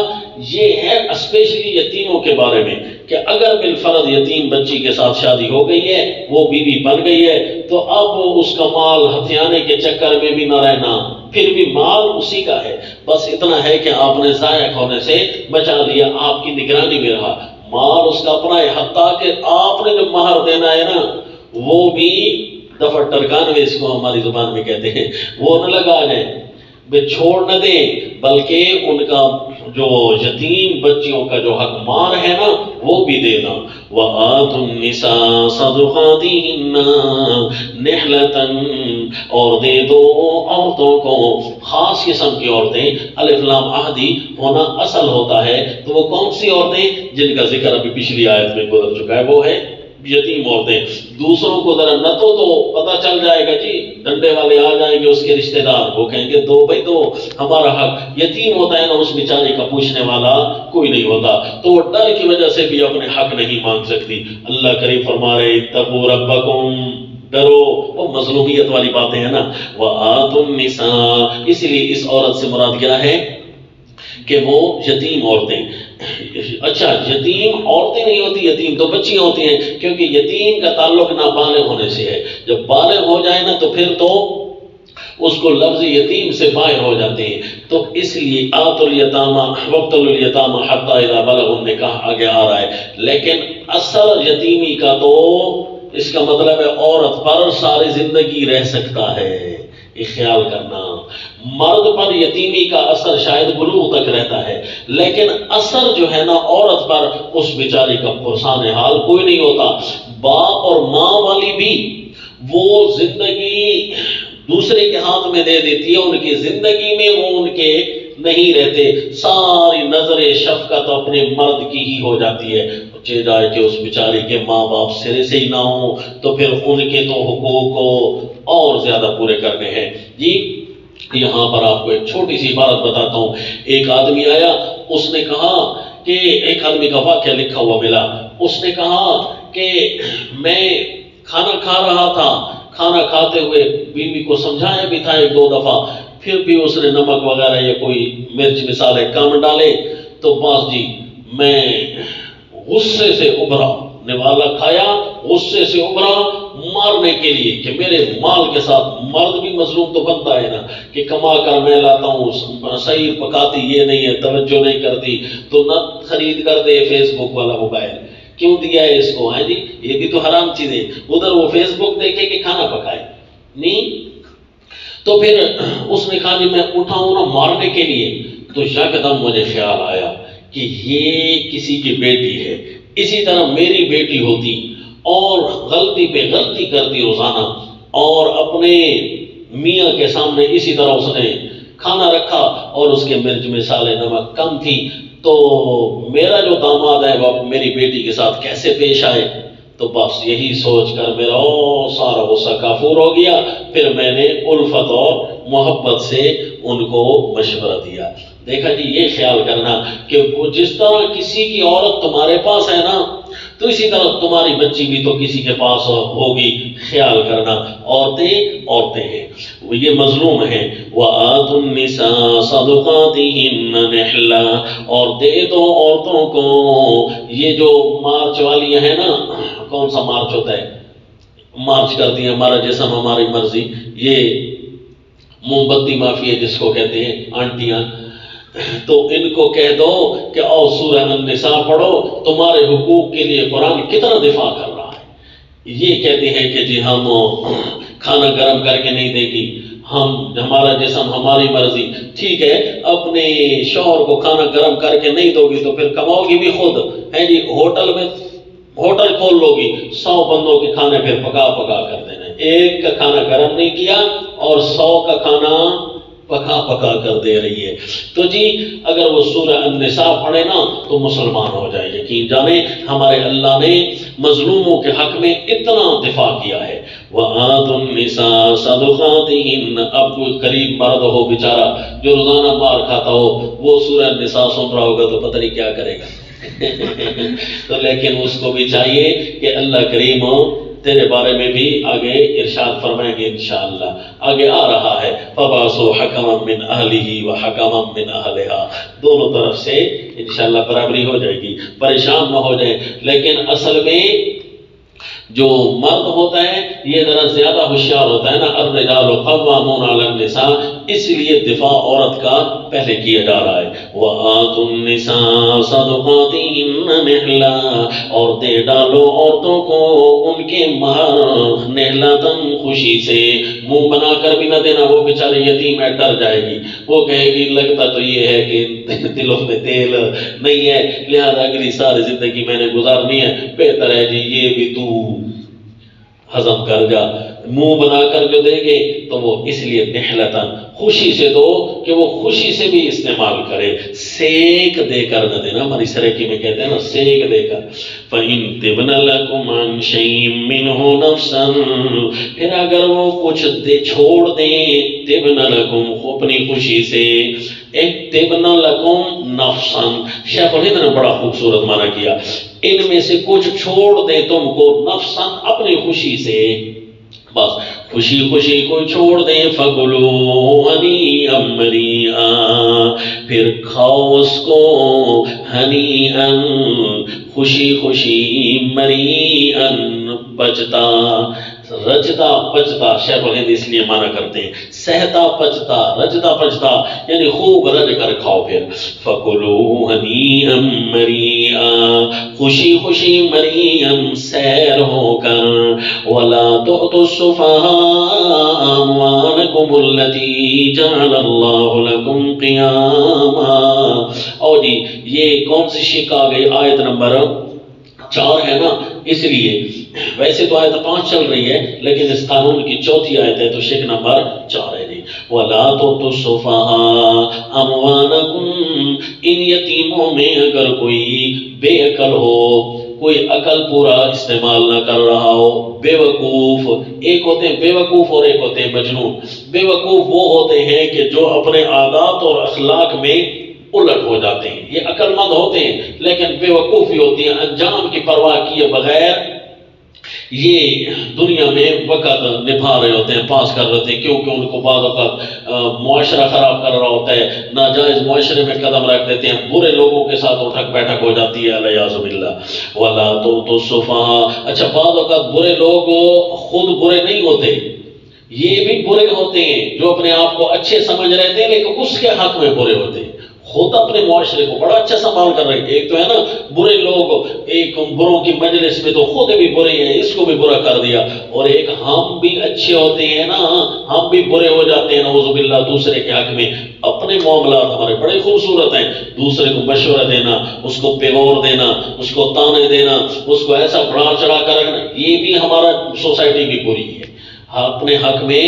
یہ ہے اسپیشلی یتیموں کے بارے میں کہ اگر بالفرض یتیم بچی کے ساتھ شادی ہو گئی ہے، وہ بیوی بن گئی ہے، تو اب اس کا مال ہتھیانے کے چکر میں بھی نہ رہنا، پھر بھی مال اسی کا ہے، بس اتنا ہے کہ آپ نے ضائع ہونے سے بچا لیا، آپ کی نگرانی میں رہا، مال اس کا اپنا ہے، حتیٰ کہ آپ نے جو مہر دینا ہے نا وہ بھی دفعہ ٹرکانوے اس کو ہماری زبان میں کہتے ہیں، وہ نہ لگا جائیں، چھوڑ نہ دیں، بلکہ ان کا جو یتیم بچیوں کا جو حق مار ہے نا وہ بھی دینا۔ وَآتُوا النِّسَاءَ صَدُقَاتِهِنَّ نِحْلَةً، اور دے دو عورتوں کو، خاص قسم کی عورتیں، الف لام عہدی ہونا اصل ہوتا ہے، تو وہ کون سی عورتیں جن کا ذکر ابھی پچھلی آیت میں گزر چکا ہے، وہ ہے یتیم عورتیں۔ دوسروں کو ذرا نہ تو پتہ چل جائے گا جی، ڈنڈے والے آ جائیں گے اس کے رشتہ دار، وہ کہیں گے دو بھائی دو، ہمارا حق۔ یتیم ہوتا ہے نا، اس بیچارے کا پوچھنے والا کوئی نہیں ہوتا، تو وہ ڈر کی وجہ سے بھی اپنے حق نہیں مانگ سکتی۔ اللہ کریم فرما رہے اتقوا ربکم، ڈرو، وہ مظلومیت والی باتیں ہیں نا۔ وآتوا النساء، اس لیے اس عورت سے مراد کیا ہے کہ وہ یتیم عورتیں۔ اچھا، یتیم عورتیں نہیں ہوتی، یتیم تو بچیاں ہوتی ہیں، کیونکہ یتیم کا تعلق نابالغ ہونے سے ہے، جب بالغ ہو جائے نا تو پھر تو اس کو لفظ یتیم سے باہر ہو جاتے ہیں، تو اس لیے آتوا الیتامی وابتلوا الیتامی حتی اذا بلغوا النکاح آگے آ رہا ہے، لیکن اثر یتیمی کا تو اس کا مطلب ہے عورت پر ساری زندگی رہ سکتا ہے، یہ خیال کرنا۔ مرد پر یتیمی کا اثر شاید بلوغ تک رہتا ہے، لیکن اثر جو ہے نا عورت پر، اس بیچاری کا پرسان حال کوئی نہیں ہوتا۔ باپ اور ماں والی بھی وہ زندگی دوسرے کے ہاتھ میں دے دیتی ہے، ان کی زندگی میں وہ ان کے نہیں رہتے، ساری نظر شفقت اپنے مرد کی ہی ہو جاتی ہے، چاہے جائے کہ اس بیچاری کے ماں باپ سرے سے ہی نہ ہوں تو پھر ان کے تو حقوق کو اور زیادہ پورے کرنے ہیں۔ جی یہاں پر آپ کو ایک چھوٹی سی عبارت بتاتا ہوں۔ ایک آدمی آیا، اس نے کہا کہ ایک آدمی کا واقعہ لکھا ہوا ملا، اس نے کہا کہ میں کھانا کھا رہا تھا، کھانا کھاتے ہوئے بیوی کو سمجھایا بھی تھا ایک دو دفعہ، پھر بھی اس نے نمک وغیرہ یا کوئی مرچ مثالیں کم ڈالے، تو بس جی میں غصے سے ابھرا، نوالا کھایا، غصے سے ابھرا مارنے کے لیے کہ میرے مال کے ساتھ۔ مرد بھی مظلوم تو بنتا ہے نا کہ کما کر میں لاتا ہوں، صحیح پکاتی یہ نہیں ہے، توجہ نہیں کرتی، تو نہ خرید کر دے فیس بک والا موبائل، کیوں دیا ہے اس کو؟ ہے جی یہ بھی تو حرام چیز ہے، ادھر وہ فیس بک دیکھے کہ کھانا پکائے نہیں۔ تو پھر اس نے کہا جی میں اٹھاؤں نا مارنے کے لیے، تو یکدم مجھے خیال آیا کہ یہ کسی کی بیٹی ہے، اسی طرح میری بیٹی ہوتی اور غلطی پہ غلطی کرتی روزانہ، اور اپنے میاں کے سامنے اسی طرح اس نے کھانا رکھا اور اس کے مرچ مسالے نمک کم تھی، تو میرا جو داماد ہے وہ میری بیٹی کے ساتھ کیسے پیش آئے؟ تو بس یہی سوچ کر میرا سارا غصہ کافور ہو گیا، پھر میں نے الفت اور محبت سے ان کو مشورہ دیا۔ دیکھا جی یہ خیال کرنا کہ وہ جس طرح کسی کی عورت تمہارے پاس ہے نا، تو اسی طرح تمہاری بچی بھی تو کسی کے پاس ہوگی، خیال کرنا۔ عورتیں ہیں، وہ یہ مظلوم ہیں۔ وَآتُوا النِّسَاءَ صَدُقَاتِهِنَّ نِحْلَةً، اور دے دو عورتوں کو، یہ جو مارچ والی ہیں نا، کون سا مارچ ہوتا ہے؟ مارچ کرتی ہیں ہمارا جسم ہماری مرضی، یہ موم بتی مافیا جس کو کہتے ہیں آنٹیاں، تو ان کو کہہ دو کہ او سورہ النساء پڑھو، تمہارے حقوق کے لیے قرآن کتنا دفاع کر رہا ہے۔ یہ کہتے ہیں کہ جی ہم کھانا گرم کر کے نہیں دے گی، ہمارا جسم ہماری مرضی، ٹھیک ہے اپنے شوہر کو کھانا گرم کر کے نہیں دو گی تو پھر کماؤ گی بھی خود، ہے جی ہوٹل میں ہوٹل کھول لو گی، 100 بندوں کے کھانے پھر پکا کر دینا، ایک کا کھانا گرم نہیں کیا اور 100 کا کھانا پکا کر دے رہی ہے۔ تو جی اگر وہ سورہ النساء پڑھے نا تو مسلمان ہو جائے۔ یقین جانے ہمارے اللہ نے مظلوموں کے حق میں اتنا دفاع کیا ہے۔ وَآتُوا النِّسَاءَ صَدُقَاتِهِنَّ، اب کوئی قریب مرد ہو بیچارہ جو روزانہ مار کھاتا ہو، وہ سورہ النساء سن رہا ہوگا تو پتہ نہیں کیا کرے گا۔ تو لیکن اس کو بھی چاہیے کہ اللہ کریم تیرے بارے میں بھی آگے ارشاد فرمائیں گے انشاءاللہ، آگے آ رہا ہے فَبَعَثُوا حَكَمًا مِّنْ أَهْلِهِ وَحَكَمًا مِّنْ أَهْلِهَا، دونوں طرف سے انشاءاللہ برابری ہو جائے گی، پریشان نہ ہو جائیں۔ لیکن اصل میں جو مرد ہوتا ہے یہ ذرا زیادہ ہوشیار ہوتا ہے نا، الرجال قوامون علی النساء، اس لیے دفاع عورت کا پہلے کیا جا رہا ہے۔ وَآتُوا النِّسَاءَ صَدُقَاتِهِنَّ نِحْلًا، اور دے ڈالو عورتوں کو ان کے مہر نحلتاً، خوشی سے، منہ بنا کر بھی نہ دینا، وہ بیچاری یتیم ہے ڈر جائے گی، وہ کہے گی لگتا تو یہ ہے کہ دلوں میں تیل نہیں ہے لہذا اگلی ساری زندگی میں نے گزارنی ہے، بہتر ہے جی یہ بھی تو ہضم کر جا۔ منہ بنا کر جو دے گے تو وہ اس لیے نحلتاً، خوشی سے دو کہ وہ خوشی سے بھی استعمال کرے، سیک دے کر نہ دینا، ہماری سرکی میں کہتے ہیں نا سیک دے کر۔ فَإِن تِبْنَ لَكُمْ عَنْ شَيْءٍ مِّنْهُ نَفْسًا، پھر اگر وہ کچھ چھوڑ دیں، تِبْنَ لَكُمْ اپنی خوشی سے، تِبْنَ لَكُمْ نَفْسًا، شیخ الہند نے بڑا خوبصورت معنی کیا، ان میں سے کچھ چھوڑ دیں تم کو، نفساً اپنی خوشی سے، بس خوشی خوشی کو چھوڑ دیں، فَكُلُوا ہَنِيئًا مَرِيئًا، پھر کھاؤ اس کو ہنیئًا، خوشی خوشی، مریئًا، بچتا، رجتا پچتا، شیخ الہند اس لیے معنی کرتے ہیں سہتا پچتا، رجتا پچتا، یعنی خوب رج کر کھاؤ پھر۔ فَكُلُوا هَنِيئًا مَرِيئًا، خوشی خوشی، مریئًا، سیر ہو کر، وَلَا تُؤْتُوا السُّفَهَاءَ أَمْوَالَكُمُ الَّتِي جَعَلَ اللَّهُ لَكُمْ قِيَامًا۔ اور جی یہ کون سی شک آ گئی؟ آیت نمبر 4 ہے نا، اس لیے ویسے تو آیت 5 چل رہی ہے لیکن اس قانون کی چوتھی آیت ہے تو شک نمبر 4 ہے جی۔ وَلَا تُؤْتُوا السُّفَهَاءَ أَمْوَالَكُمْ، ان یتیموں میں اگر کوئی بے عقل ہو، کوئی عقل پورا استعمال نہ کر رہا ہو، بے وقوف، ایک ہوتے ہیں بے وقوف اور ایک ہوتے ہیں مجنون۔ بے وقوف وہ ہوتے ہیں کہ جو اپنے عادات اور اخلاق میں الٹ ہو جاتے ہیں، یہ عقل مند ہوتے ہیں لیکن بے وقوفی ہوتی ہے، انجام کی پرواہ کیے بغیر یہ دنیا میں وقت نبھا رہے ہوتے ہیں، پاس کر رہے ہوتے ہیں، کیونکہ ان کو بعض اوقات معاشرہ خراب کر رہا ہوتا ہے، ناجائز معاشرے میں قدم رکھ دیتے ہیں، برے لوگوں کے ساتھ اٹھک بیٹھک ہو جاتی ہے، الیاذ باللہ۔ وَلَا تُؤْتُوا السُّفَهَاءَ، اچھا بعض اوقات برے لوگ خود برے نہیں ہوتے، یہ بھی برے ہوتے ہیں جو اپنے آپ کو اچھے سمجھ رہے تھے لیکن اس کے حق میں برے ہوتے ہیں، خود اپنے معاشرے کو بڑا اچھا سنبھال کر رہے ہیں۔ ایک تو ہے نا برے لوگ، ایک بروں کی مجلس میں تو خود بھی برے ہیں، اس کو بھی برا کر دیا، اور ایک ہم بھی اچھے ہوتے ہیں نا، ہم بھی برے ہو جاتے ہیں نعوذ باللہ دوسرے کے حق میں۔ اپنے معاملات ہمارے بڑے خوبصورت ہیں، دوسرے کو مشورہ دینا، اس کو پیغور دینا، اس کو تانے دینا، اس کو ایسا بڑھا چڑھا کر رکھنا، یہ بھی ہمارا سوسائٹی بھی بری ہے۔ اپنے حق میں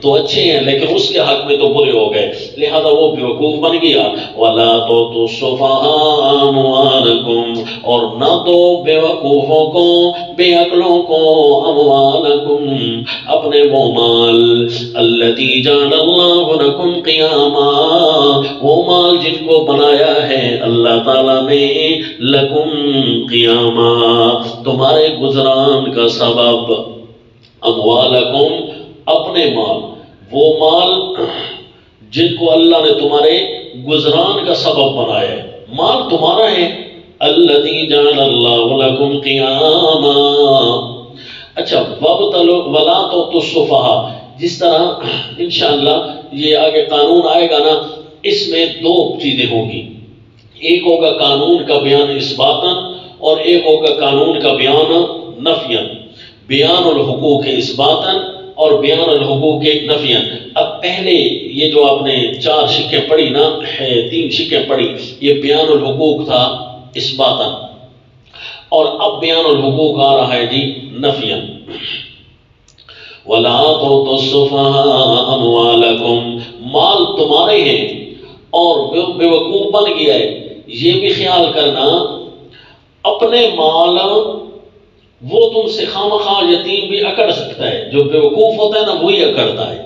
تو اچھے ہیں لیکن اس کے حق میں تو برے ہو گئے، لہذا وہ بیوقوف بن گیا۔ وَلَا تُؤْتُوا السُّفَهَاءَ أَمْوَالَكُمْ، اور نہ دو بے وقوفوں کو، بے عقلوں کو، أَمْوَالَكُمْ، اپنے وہ مال، الَّتِي جَعَلَ اللَّهُ لَكُمْ قِيَامًا، وہ مال جن کو بنایا ہے اللہ تعالیٰ نے، لَكُمْ قِيَامًا، تمہارے گزران کا سبب، اموالکم، اپنے مال، وہ مال جن کو اللہ نے تمہارے گزران کا سبب بنایا ہے، مال تمہارا ہے، الذی جعل اللہ لکم قیاما۔ اچھا ولا تؤتوا السفہاء، جس طرح انشاءاللہ یہ آگے قانون آئے گا نا، اس میں دو چیزیں ہوں گی، ایک ہوگا قانون کا بیان اثباتاً اور ایک ہوگا قانون کا بیان نفیاً، بیان الحقوق اثباتاً اور بیان الحقوق نفیاً۔ اب پہلے یہ جو آپ نے 4 شکیں پڑھی نا، 3 شکیں پڑھی، یہ بیان الحقوق تھا اثباتاً، اور اب بیان الحقوق آ رہا ہے جی نفیاً۔ وَلَا تُؤْتُوا السُّفَهَاءَ أَمْوَالَكُمْ، مال تمہارے ہیں اور بے وقوف بن گیا ہے، یہ بھی خیال کرنا اپنے مال وہ تم سے خامخواہ، یتیم بھی اکڑ سکتا ہے، جو بے وقوف ہوتا ہے نا وہی اکڑتا ہے،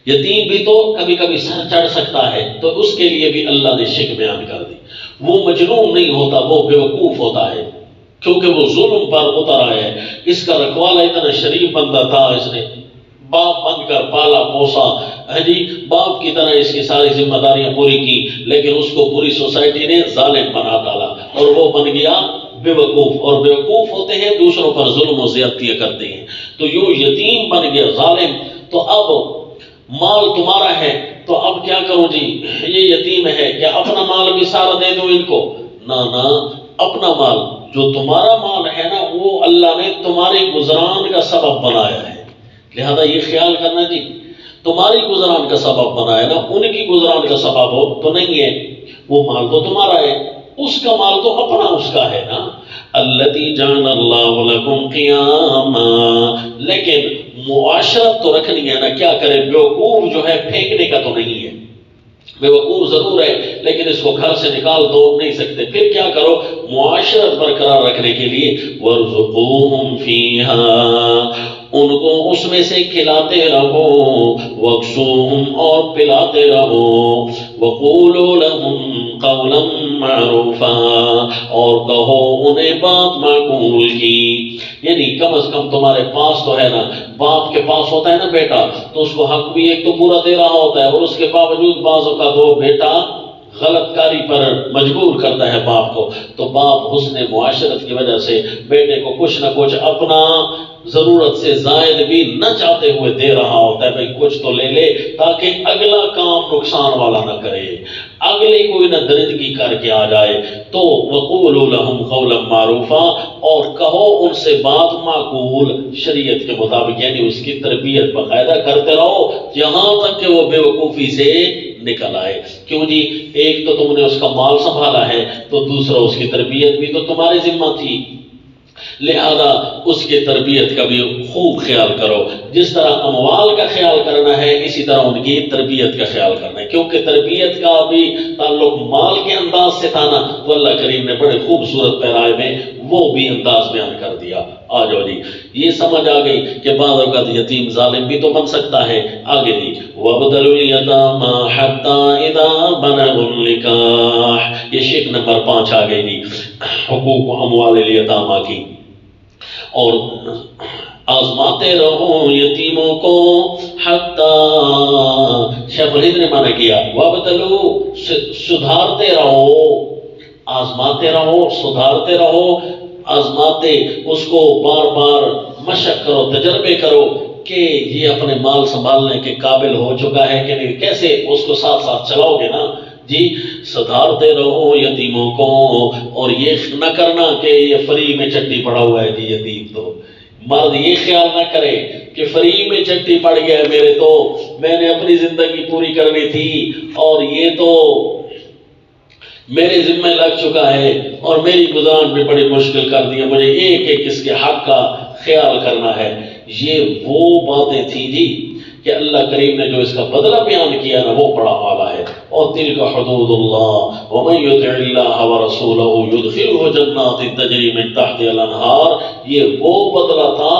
یتیم بھی تو کبھی کبھی سر چڑھ سکتا ہے، تو اس کے لیے بھی اللہ نے شک بیان کر دی۔ وہ مجنون نہیں ہوتا، وہ بے وقوف ہوتا ہے، کیونکہ وہ ظلم پر اتر آیا ہے۔ اس کا رکھوالا اتنا شریف بندہ تھا، اس نے باپ بن کر پالا پوسا، باپ کی طرح اس کی ساری ذمہ داریاں پوری کی، لیکن اس کو پوری سوسائٹی نے ظالم بنا ڈالا اور وہ بن گیا بے وقوف، اور بے وقوف ہوتے ہیں دوسروں پر ظلم و زیادتیاں کرتے ہیں۔ تو یوں یتیم بن گیا ظالم۔ تو اب مال تمہارا ہے تو اب کیا کروں جی، یہ یتیم ہے، کیا اپنا مال بھی سارا دے دوں ان کو؟ نہ، اپنا مال جو تمہارا مال ہے نا، وہ اللہ نے تمہارے گزران کا سبب بنایا ہے، لہذا یہ خیال کرنا جی تمہاری گزران کا سبب بنایا نا، ان کی گزران کا سبب ہو تو نہیں ہے، وہ مال تو تمہارا ہے، اس کا مال تو اپنا اس کا ہے نا۔ الَّذِي جَعَلَ اللَّهُ لَكُمْ قِيَامًا، لیکن معاشرت تو رکھنی ہے نا، کیا کرے؟ بیوقوف جو ہے پھینکنے کا تو نہیں ہے، بیوقوف ضرور ہے لیکن اس کو گھر سے نکال تو نہیں سکتے، پھر کیا کرو؟ معاشرت برقرار رکھنے کے لیے وَارْزُقُوهُمْ فِيهَا، ان کو اس میں سے کھلاتے رہو، وَاكْسُوهُمْ اور پلاتے رہو، وَقُولُوا لَهُمْ قَوْلًا مَعْرُوفًا اور کہو انہیں بات معقول کی، یعنی کم از کم تمہارے پاس تو ہے نا، باپ کے پاس ہوتا ہے نا بیٹا، تو اس کو حق بھی ایک تو پورا دے رہا ہوتا ہے، اور اس کے باوجود بعضوں کا دو بیٹا غلط کاری پر مجبور کرتا ہے باپ کو، تو باپ حسن معاشرت کی وجہ سے بیٹے کو کچھ نہ کچھ اپنا ضرورت سے زائد بھی نہ چاہتے ہوئے دے رہا ہوتا ہے، بھئی کچھ تو لے لے تاکہ اگلا کام نقصان والا نہ کرے، اگلی کوئی نہ درندگی کر کے آ جائے۔ تو وَقُولُوا لَهُمْ قَوْلًا مَعْرُوفًا اور کہو ان سے بات معقول شریعت کے مطابق، یعنی اس کی تربیت باقاعدہ کرتے رہو یہاں تک کہ وہ بے وقوفی سے نکل آئے۔ کیوں جی؟ ایک تو تم نے اس کا مال سنبھالا ہے تو دوسرا اس کی تربیت بھی تو تمہارے ذمہ تھی، لہذا اس کی تربیت کا بھی خوب خیال کرو، جس طرح اموال کا خیال کرنا ہے اسی طرح ان کی تربیت کا خیال کرنا ہے، کیونکہ تربیت کا بھی تعلق مال کے انداز سے تھا نا، تو اللہ کریم نے بڑے خوبصورت پیرائے میں وہ بھی انداز بیان کر دیا۔ آ جاؤ جی، یہ سمجھ آ گئی کہ بعض اوقات یتیم ظالم بھی تو بن سکتا ہے۔ آگے جی وَابْتَلُوا الْيَتَامَى حَتَّى إِذَا بَلَغُوا النِّكَاحَ، یہ شق نمبر 5 آ گئی جی، حقوق و اموال الیتامہ کی۔ اور آزماتے رہو یتیموں کو، حتیٰ شیخ ولید نے معنی کیا وَابْتَلُوا سدھارتے رہو، آزماتے رہو، سدھارتے رہو، آزماتے اس کو بار بار مشق کرو، تجربے کرو کہ یہ اپنے مال سنبھالنے کے قابل ہو چکا ہے کہ نہیں، کیسے اس کو ساتھ ساتھ چلاؤ گے نا جی۔ سدھارتے رہو یتیموں کو، اور یہ نہ کرنا کہ یہ فری میں چٹی پڑا ہوا ہے جی یتیم، تو مرد یہ خیال نہ کرے کہ فری میں چٹی پڑ گیا ہے میرے، تو میں نے اپنی زندگی پوری کرنی تھی اور یہ تو میرے ذمہ لگ چکا ہے اور میری گزران بھی بڑی مشکل کر دی ہے، مجھے ایک ایک اس کے حق کا خیال کرنا ہے۔ یہ وہ باتیں تھیں جی کہ اللہ کریم نے جو اس کا بدلہ بیان کیا نا وہ بڑا والا ہے۔ اور تلک حدود اللہ ومن یطع اللہ ورسولہ یدخلہ جنات تجری من تحتہا الانہار، یہ وہ بدلہ تھا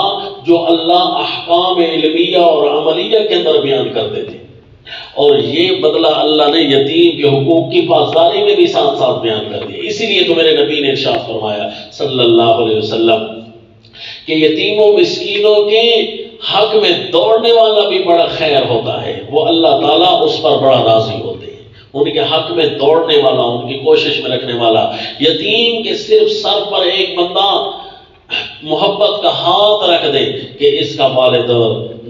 جو اللہ احکام علمیہ اور عملیہ کے اندر بیان کرتے تھے، اور یہ بدلہ اللہ نے یتیم کے حقوق کی پاسداری میں بھی ساتھ ساتھ بیان کر دیا۔ اسی لیے تو میرے نبی نے ارشاد فرمایا صلی اللہ علیہ وسلم کہ یتیموں مسکینوں کے حق میں دوڑنے والا بھی بڑا خیر ہوتا ہے، وہ اللہ تعالیٰ اس پر بڑا راضی ہوتے ہیں، ان کے حق میں دوڑنے والا، ان کی کوشش میں رکھنے والا۔ یتیم کے صرف سر پر ایک بندہ محبت کا ہاتھ رکھ دے کہ اس کا والد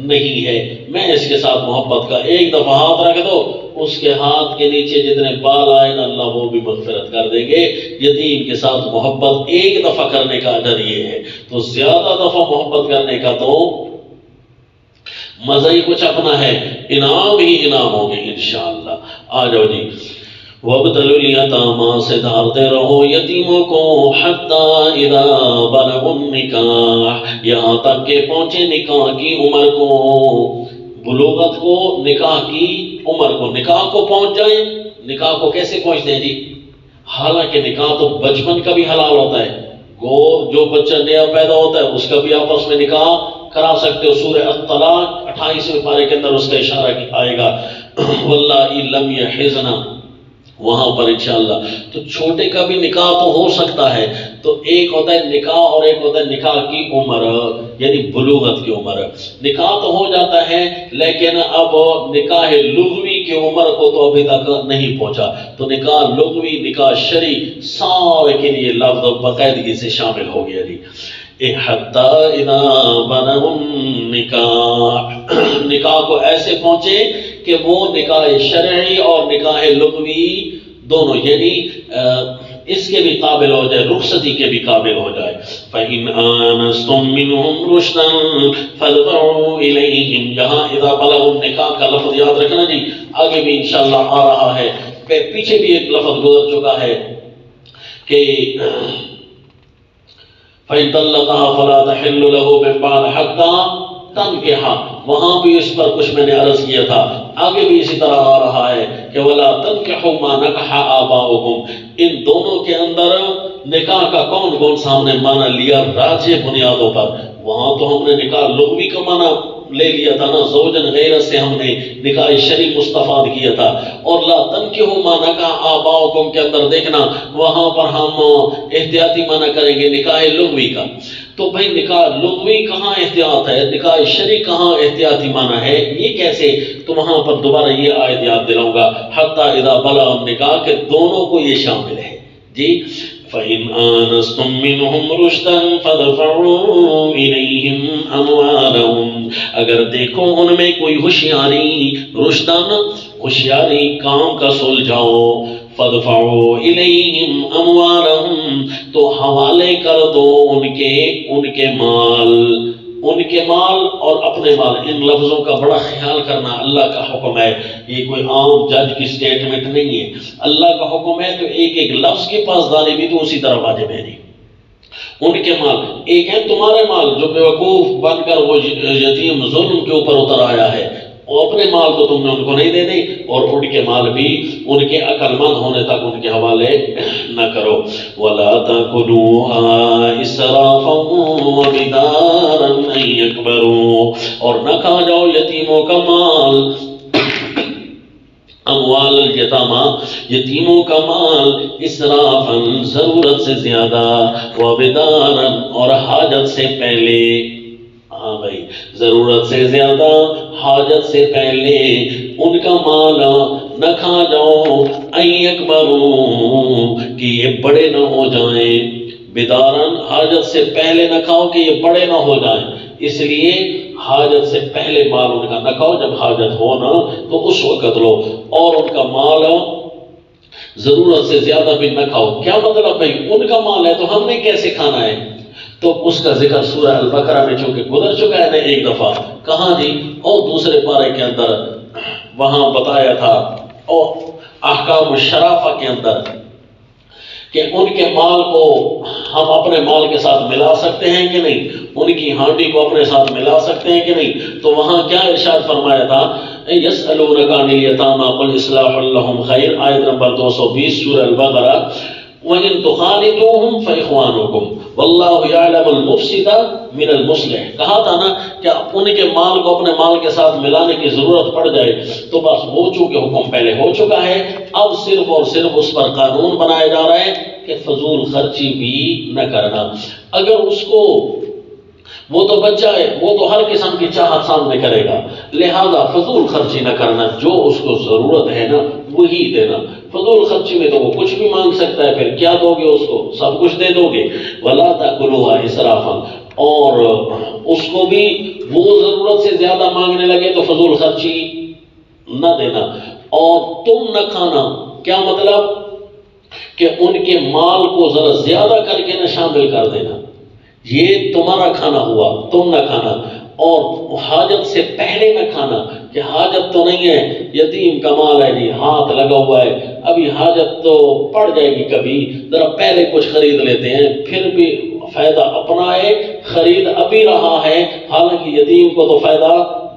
نہیں ہے، میں اس کے ساتھ محبت کا ایک دفعہ ہاتھ رکھ دو، اس کے ہاتھ کے نیچے جتنے بال آئے نا اللہ وہ بھی مغفرت کر دیں گے۔ یتیم کے ساتھ محبت ایک دفعہ کرنے کا اجر یہ ہے، تو زیادہ دفعہ محبت کرنے کا تو مزہ ہی کچھ اپنا ہے، انعام ہی انعام ہوں گے انشاءاللہ۔ آ جاؤ جی وَابْتَلُوا الْيَتَامَى سدھارتے رہو یتیموں کو، حَتَّى إِذَا بَلَغُوا النِّكَاحَ یہاں تک کہ پہنچے نکاح کی عمر کو، بلوغت کو، نکاح کی عمر کو، نکاح کو پہنچ جائیں۔ نکاح کو کیسے پہنچتے ہیں جی؟ حالانکہ نکاح تو بچپن کا بھی حلال ہوتا ہے، گو جو بچہ نیا پیدا ہوتا ہے اس کا بھی آپس میں نکاح کرا سکتے ہو، سورہ الطلاق 28ویں پارے کے اندر اس کا اشارہ آئے گا، وَاللَّائِ لَمْ يَحِضْنَ، وہاں پر انشاءاللہ۔ تو چھوٹے کا بھی نکاح تو ہو سکتا ہے، تو ایک ہوتا ہے نکاح اور ایک ہوتا ہے نکاح کی عمر، یعنی بلوغت کی عمر۔ نکاح تو ہو جاتا ہے لیکن اب نکاح لغوی کی عمر کو تو ابھی تک نہیں پہنچا، تو نکاح لغوی نکاح شرعی سارے کے لیے لفظ باقاعدگی سے شامل ہو گیا جی۔ حتی اذا بلغوا النکاح، نکاح کو ایسے پہنچے کہ وہ نکاح شرعی اور نکاح لغوی دونوں، یعنی اس کے بھی قابل ہو جائے، رخصتی کے بھی قابل ہو جائے۔ فَإِنْ آنَسْتُم مِّنْهُمْ رُشْدًا فَادْفَعُوا إِلَيْهِمْ، یہاں اذا بلغوا النکاح کا لفظ یاد رکھنا جی، آگے بھی انشاءاللہ آ رہا ہے، پیچھے بھی ایک لفظ گزر چکا ہے کہ فَإِنْ طَلَّقَهَا فَلَا تَحِلُّ لَهُ مِن بَعْدُ حَتَّىٰ تَنكِحَ، وہاں بھی اس پر کچھ میں نے عرض کیا تھا، آگے بھی اسی طرح آ رہا ہے کہ وَلَا تَنكِحُوا مَا نَكَحَ آبَاؤُكُمْ، ان دونوں کے اندر نکاح کا کون کون سا ہم نے معنی لیا راجح بنیادوں پر؟ وہاں تو ہم نے نکاح لغوی کا معنی لے لیا تھا نا، زوجن غیرت سے ہم نے نکاح شرعی مستفاد کیا تھا، اور لا تنکحوا ما نکح آباؤکم کے اندر دیکھنا وہاں پر ہم احتیاطی معنی کریں گے نکاح لغوی کا۔ تو بھئی نکاح لغوی کہاں احتیاط ہے، نکاح شرعی کہاں احتیاطی معنی ہے، یہ کیسے؟ تو وہاں پر دوبارہ یہ آیت یاد دلاؤں گا، حتی اذا بلغ النکاح، کہ دونوں کو یہ شامل ہے جی۔ فَإِنْ آنَسْتُم مِّنْهُمْ رُشْدًا فَادْفَعُوا إِلَيْهِمْ أَمْوَالَهُمْ، اگر دیکھو ان میں کوئی ہوشیاری، رشدن ہوشیاری کام کا سلجھاؤ، فَادْفَعُوا إِلَيْهِمْ أَمْوَالَهُمْ، تو حوالے کر دو ان کے مال اور اپنے مال۔ ان لفظوں کا بڑا خیال کرنا، اللہ کا حکم ہے، یہ کوئی عام جج کی سٹیٹمنٹ نہیں ہے، اللہ کا حکم ہے، تو ایک ایک لفظ کی پاسداری بھی تو اسی طرح واجب ہے نہیں۔ ان کے مال، ایک ہے تمہارے مال جو بیوقوف بن کر وہ یتیم ظلم کے اوپر اتر آیا ہے، وہ اپنے مال تو تم نے ان کو نہیں دے دی، اور ان کے مال بھی ان کے عقل مند ہونے تک ان کے حوالے نہ کرو۔ وَلَا تَأْكُلُوهَا إِسْرَافًا وَبِدَارًا أَن يَكْبَرُوا، اور نہ کھا جاؤ یتیموں کا مال، اموال الیتامى، یتیموں کا مال، اسرافا ضرورت سے زیادہ، وبدارا اور حاجت سے پہلے۔ ہاں بھائی، ضرورت سے زیادہ حاجت سے پہلے ان کا مال نہ کھا جاؤ، ان یکبروا، کہ یہ بڑے نہ ہو جائیں، بدارن حاجت سے پہلے نہ کھاؤ کہ یہ بڑے نہ ہو جائیں، اس لیے حاجت سے پہلے مال ان کا نہ کھاؤ، جب حاجت ہو نا تو اس وقت لو، اور ان کا مال ضرورت سے زیادہ بھی نہ کھاؤ۔ کیا مطلب بھائی، ان کا مال ہے تو ہم نے کیسے کھانا ہے؟ تو اس کا ذکر سورہ البقرہ میں چونکہ گزر چکا ہے نا ایک دفعہ، کہاں جی؟ اور دوسرے پارے کے اندر وہاں بتایا تھا، اور احکام الشرافہ کے اندر، کہ ان کے مال کو ہم اپنے مال کے ساتھ ملا سکتے ہیں کہ نہیں، ان کی ہانڈی کو اپنے ساتھ ملا سکتے ہیں کہ نہیں؟ تو وہاں کیا ارشاد فرمایا تھا؟ یسألونک عن الیتامی قل اصلاح لہم خیر، آیت نمبر 220 سورہ البقرہ۔ وَإِن تُخَالِطُوهُمْ فَإِخْوَانُكُمْ وَاللَّهُ يَعْلَمُ الْمُفْسِدَ مِنَ الْمُصْلِحِ، کہا تھا نا کہ ان کے مال کو اپنے مال کے ساتھ ملانے کی ضرورت پڑ جائے تو بس وہ چونکہ حکم پہلے ہو چکا ہے، اب صرف اور صرف اس پر قانون بنایا جا رہا ہے کہ فضول خرچی بھی نہ کرنا۔ اگر اس کو، وہ تو بچہ ہے، وہ تو ہر قسم کی چاہت سامنے کرے گا، لہذا فضول خرچی نہ کرنا، جو اس کو ضرورت ہے نا وہی دینا۔ فضول خرچی میں تو وہ کچھ بھی مانگ سکتا ہے، پھر کیا دو گے اس کو؟ سب کچھ دے دو گے۔ وَلَا تَأْكُلُوهَا إِسْرَافًا، اور اس کو بھی وہ ضرورت سے زیادہ مانگنے لگے تو فضول خرچی نہ دینا، اور تم نہ کھانا۔ کیا مطلب؟ کہ ان کے مال کو ذرا زیادہ کر کے نہ شامل کر دینا، یہ تمہارا کھانا ہوا، تم نہ کھانا، اور حاجت سے پہلے نہ کھانا، کہ حاجت تو نہیں ہے، یتیم کا مال ہے جی، ہاتھ لگا ہوا ہے، ابھی حاجت تو پڑ جائے گی کبھی، ذرا پہلے کچھ خرید لیتے ہیں، پھر بھی فائدہ اپنا ہے، خرید ابھی رہا ہے، حالانکہ یتیم کو تو فائدہ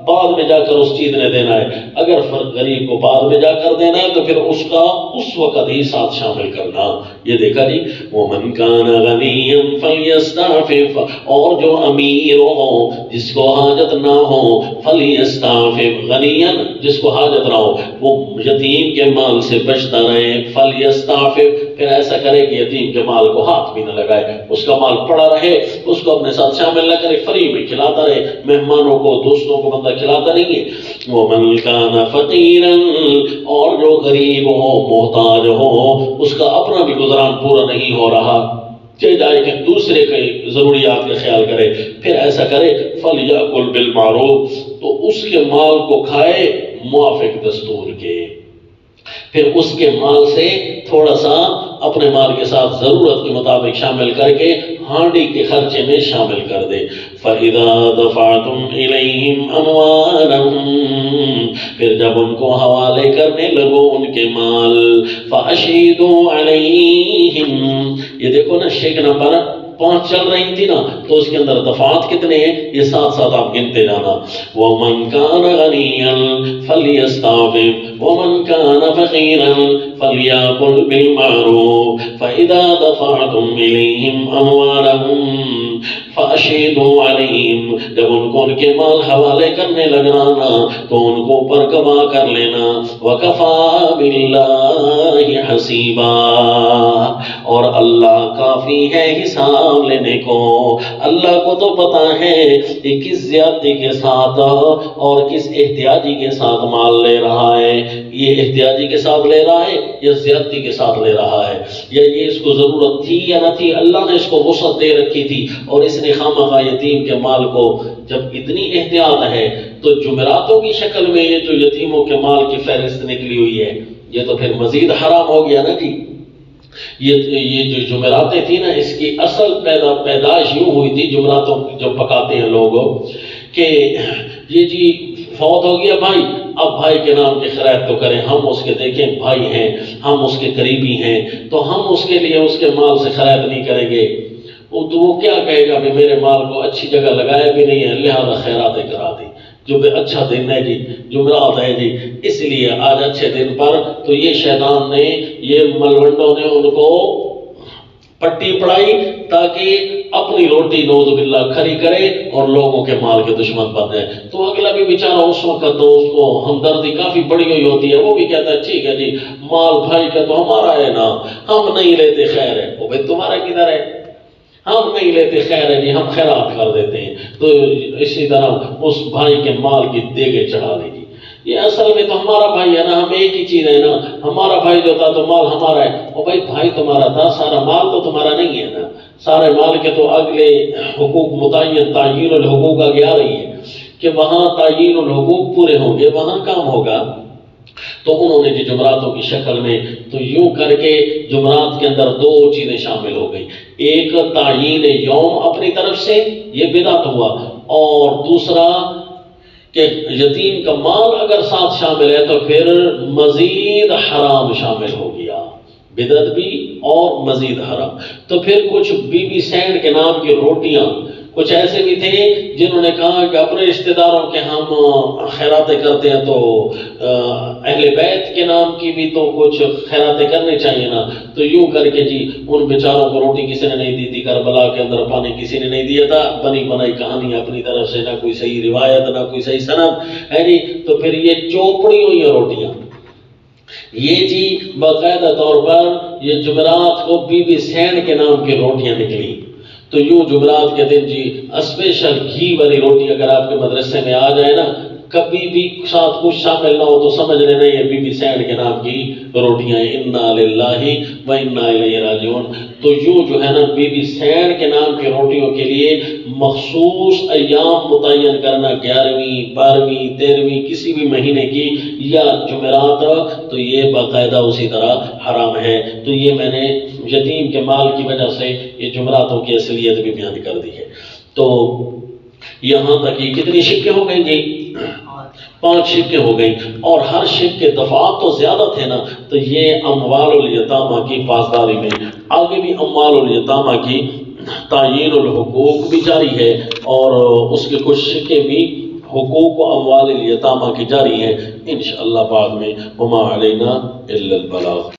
بعد میں جا کر اس چیز نے دینا ہے۔ اگر غریب کو بعد میں جا کر دینا ہے تو پھر اس کا اس وقت ہی ساتھ شامل کرنا۔ یہ دیکھا جی، وَمَنْ كَانَ غَنِيًّا فَلْيَسْتَعْفِفْ، اور جو امیر ہو جس کو حاجت نہ ہو، فَلْيَسْتَعْفِفْ، غنیًا جس کو حاجت نہ ہو وہ یتیم کے مال سے بچتا رہے، فَلْيَسْتَعْفِفْ، پھر ایسا کرے کہ یتیم کے مال کو ہاتھ بھی نہ لگائے، اس کا مال پڑا رہے، اس کو اپنے ساتھ شامل نہ کرے، فری میں کھلاتا رہے، مہمانوں کو دوستوں کو بندہ کھلاتا نہیں ہے۔ وَمَنْ كَانَ فَقِيرًا، اور جو غریب ہو محتاج ہو، اس کا اپنا بھی گزران پورا نہیں ہو رہا، چلے جائے کہ دوسرے کے ضروریات کا خیال کرے، پھر ایسا کرے فَلْيَأْكُلْ بِالْمَعْرُوفِ، تو اس کے مال کو کھائے موافق دستور کے، پھر اس کے مال سے تھوڑا سا اپنے مال کے ساتھ ضرورت کے مطابق شامل کر کے ہانڈی کے خرچے میں شامل کر دے۔ فَإِذَا دَفَعْتُمْ إِلَيْهِمْ أَمْوَالَهُمْ، پھر جب ان کو حوالے کرنے لگو ان کے مال، فَأَشْهِدُوا عَلَيْهِمْ، یہ دیکھو نا شیک نمبر 5 چل رہی تھی نا، تو اس کے اندر دفعات کتنے ہیں یہ ساتھ ساتھ آپ گنتے جانا۔ وَمَنْ كَانَ غَنِيًّا فَلْيَسْتَعْفِفْ وَمَنْ كَانَ فَقِيرًا فَلْيَأْكُلْ بِالْمَعْرُوفِ فَإِذَا دَفَعْتُمْ إِلَيْهِمْ أَمْوَالَهُمْ فَأَشْهِدُوا عَلَيْهِمْ، جب ان کو ان کے مال حوالے کرنے لگانا تو ان کو پر گواہ کر لینا۔ وَكَفَى بِاللَّهِ حَسِيبًا، اور اللہ کافی ہے حساب لینے کو، اللہ کو تو پتا ہے کہ کس زیادتی کے ساتھ اور کس احتیاجی کے ساتھ مال لے رہا ہے، یہ احتیاجی کے ساتھ لے رہا ہے یا زیادتی کے ساتھ لے رہا ہے، یا یہ اس کو ضرورت تھی یا نہ تھی، اللہ نے اس کو وسعت دے رکھی تھی اور اس نے خامخواہ یتیم کے مال کو، جب اتنی احتیاط ہے تو جمعراتوں کی شکل میں یہ جو یتیموں کے مال کی فہرست نکلی ہوئی ہے یہ تو پھر مزید حرام ہو گیا نا جی۔ یہ جو جمعراتیں تھی نا، اس کی اصل پیدائش یوں ہوئی تھی، جمعراتوں جو پکاتے ہیں لوگ کہ یہ جی فوت ہو گیا بھائی، اب بھائی کے نام کی خیرات تو کریں، ہم اس کے دیکھیں بھائی ہیں، ہم اس کے قریبی ہیں، تو ہم اس کے لیے اس کے مال سے خیرات نہیں کریں گے، تو وہ کیا کہے گا کہ میرے مال کو اچھی جگہ لگایا بھی نہیں ہے لہذا خیراتیں کرا دی۔ جو اچھا دن ہے جی، جمعرات ہے جی، اس لیے آج اچھے دن پر تو یہ شیطان نے، یہ ملوڈوں نے ان کو پٹی پڑائی تاکہ اپنی روٹی نعوذ باللہ کھری کرے اور لوگوں کے مال کے دشمن بن جائے۔ تو اگلا بھی بیچارہ اس وقت تو اس کو ہمدردی کافی بڑی ہوئی ہوتی ہے، وہ بھی کہتا ہے ٹھیک ہے جی مال بھائی کا تو ہمارا ہے نا، ہم نہیں لیتے، خیر ہے۔ وہ بھائی تمہارا کدھر ہے؟ ہم نہیں لیتے، خیر ہے جی ہم خیرات کر دیتے ہیں۔ تو اسی طرح اس بھائی کے مال کی دیگیں چڑھا دی گی، یہ اصل میں تو ہمارا بھائی ہے نا، ہم ایک ہی چیز ہے نا، ہمارا بھائی جو تھا تو مال ہمارا ہے۔ اور بھائی بھائی تمہارا تھا، سارا مال تو تمہارا نہیں ہے نا، سارے مال کے تو اگلے حقوق متعین، تعیین الحقوق آگے آ رہی ہے کہ وہاں تعیین الحقوق پورے ہوں گے، وہاں کام ہوگا۔ تو انہوں نے جمعراتوں کی شکل میں تو یوں کر کے جمعرات کے اندر 2 چیزیں شامل ہو گئی، ایک تعیین یوم اپنی طرف سے، یہ بدعت ہوا، اور دوسرا کہ یتیم کا مال اگر ساتھ شامل ہے تو پھر مزید حرام شامل ہو گیا، بدعت بھی اور مزید حرام۔ تو پھر کچھ بی بی سینڈ کے نام کی روٹیاں، کچھ ایسے بھی تھے جنہوں نے کہا کہ اپنے رشتہ داروں کے ہم خیراتیں کرتے ہیں تو اہل بیت کے نام کی بھی تو کچھ خیراتیں کرنے چاہیے نا۔ تو یوں کر کے جی ان بیچاروں کو روٹی کسی نے نہیں دی تھی، کربلا کے اندر پانی کسی نے نہیں دیا تھا، بنی بنائی کہانی اپنی طرف سے، نہ کوئی صحیح روایت نہ کوئی صحیح سند ہے جی۔ تو پھر یہ چوپڑی ہوئی ہیں روٹیاں، یہ جی باقاعدہ طور پر یہ جمعرات کو بی بی سینڈ کے نام کی روٹیاں نکلی۔ تو یوں جمعرات کے دن جی اسپیشل گھی والی روٹی اگر آپ کے مدرسے میں آ جائے نا، کبھی بھی ساتھ کچھ شامل نہ ہو تو سمجھ لینا یہ بی بی سینڈ کے نام کی روٹیاں ہیں، انا للہ و انا الیہ راجعون۔ تو یوں جو ہے نا بی بی سینڈ کے نام کی روٹیوں کے لیے مخصوص ایام متعین کرنا، 11ویں 12ویں 13ویں کسی بھی مہینے کی یا جمعرات، تو یہ باقاعدہ اسی طرح حرام ہے۔ تو یہ میں نے یتیم کے مال کی وجہ سے یہ جمعراتوں کی اصلیت بھی بیان کر دی ہے۔ تو یہاں تک یہ کتنی شقیں ہو گئیں جی؟ 5 شقیں ہو گئیں، اور ہر شق کے دفعات تو زیادہ تھے نا، تو یہ اموال الیتامہ کی پاسداری میں آگے بھی اموال الیتامہ کی تعیین الحقوق بھی جاری ہے، اور اس کے کچھ شقیں بھی حقوق و اموال الیتامہ کی جاری ہیں انشاءاللہ بعد میں وما علینا الا البلاغ.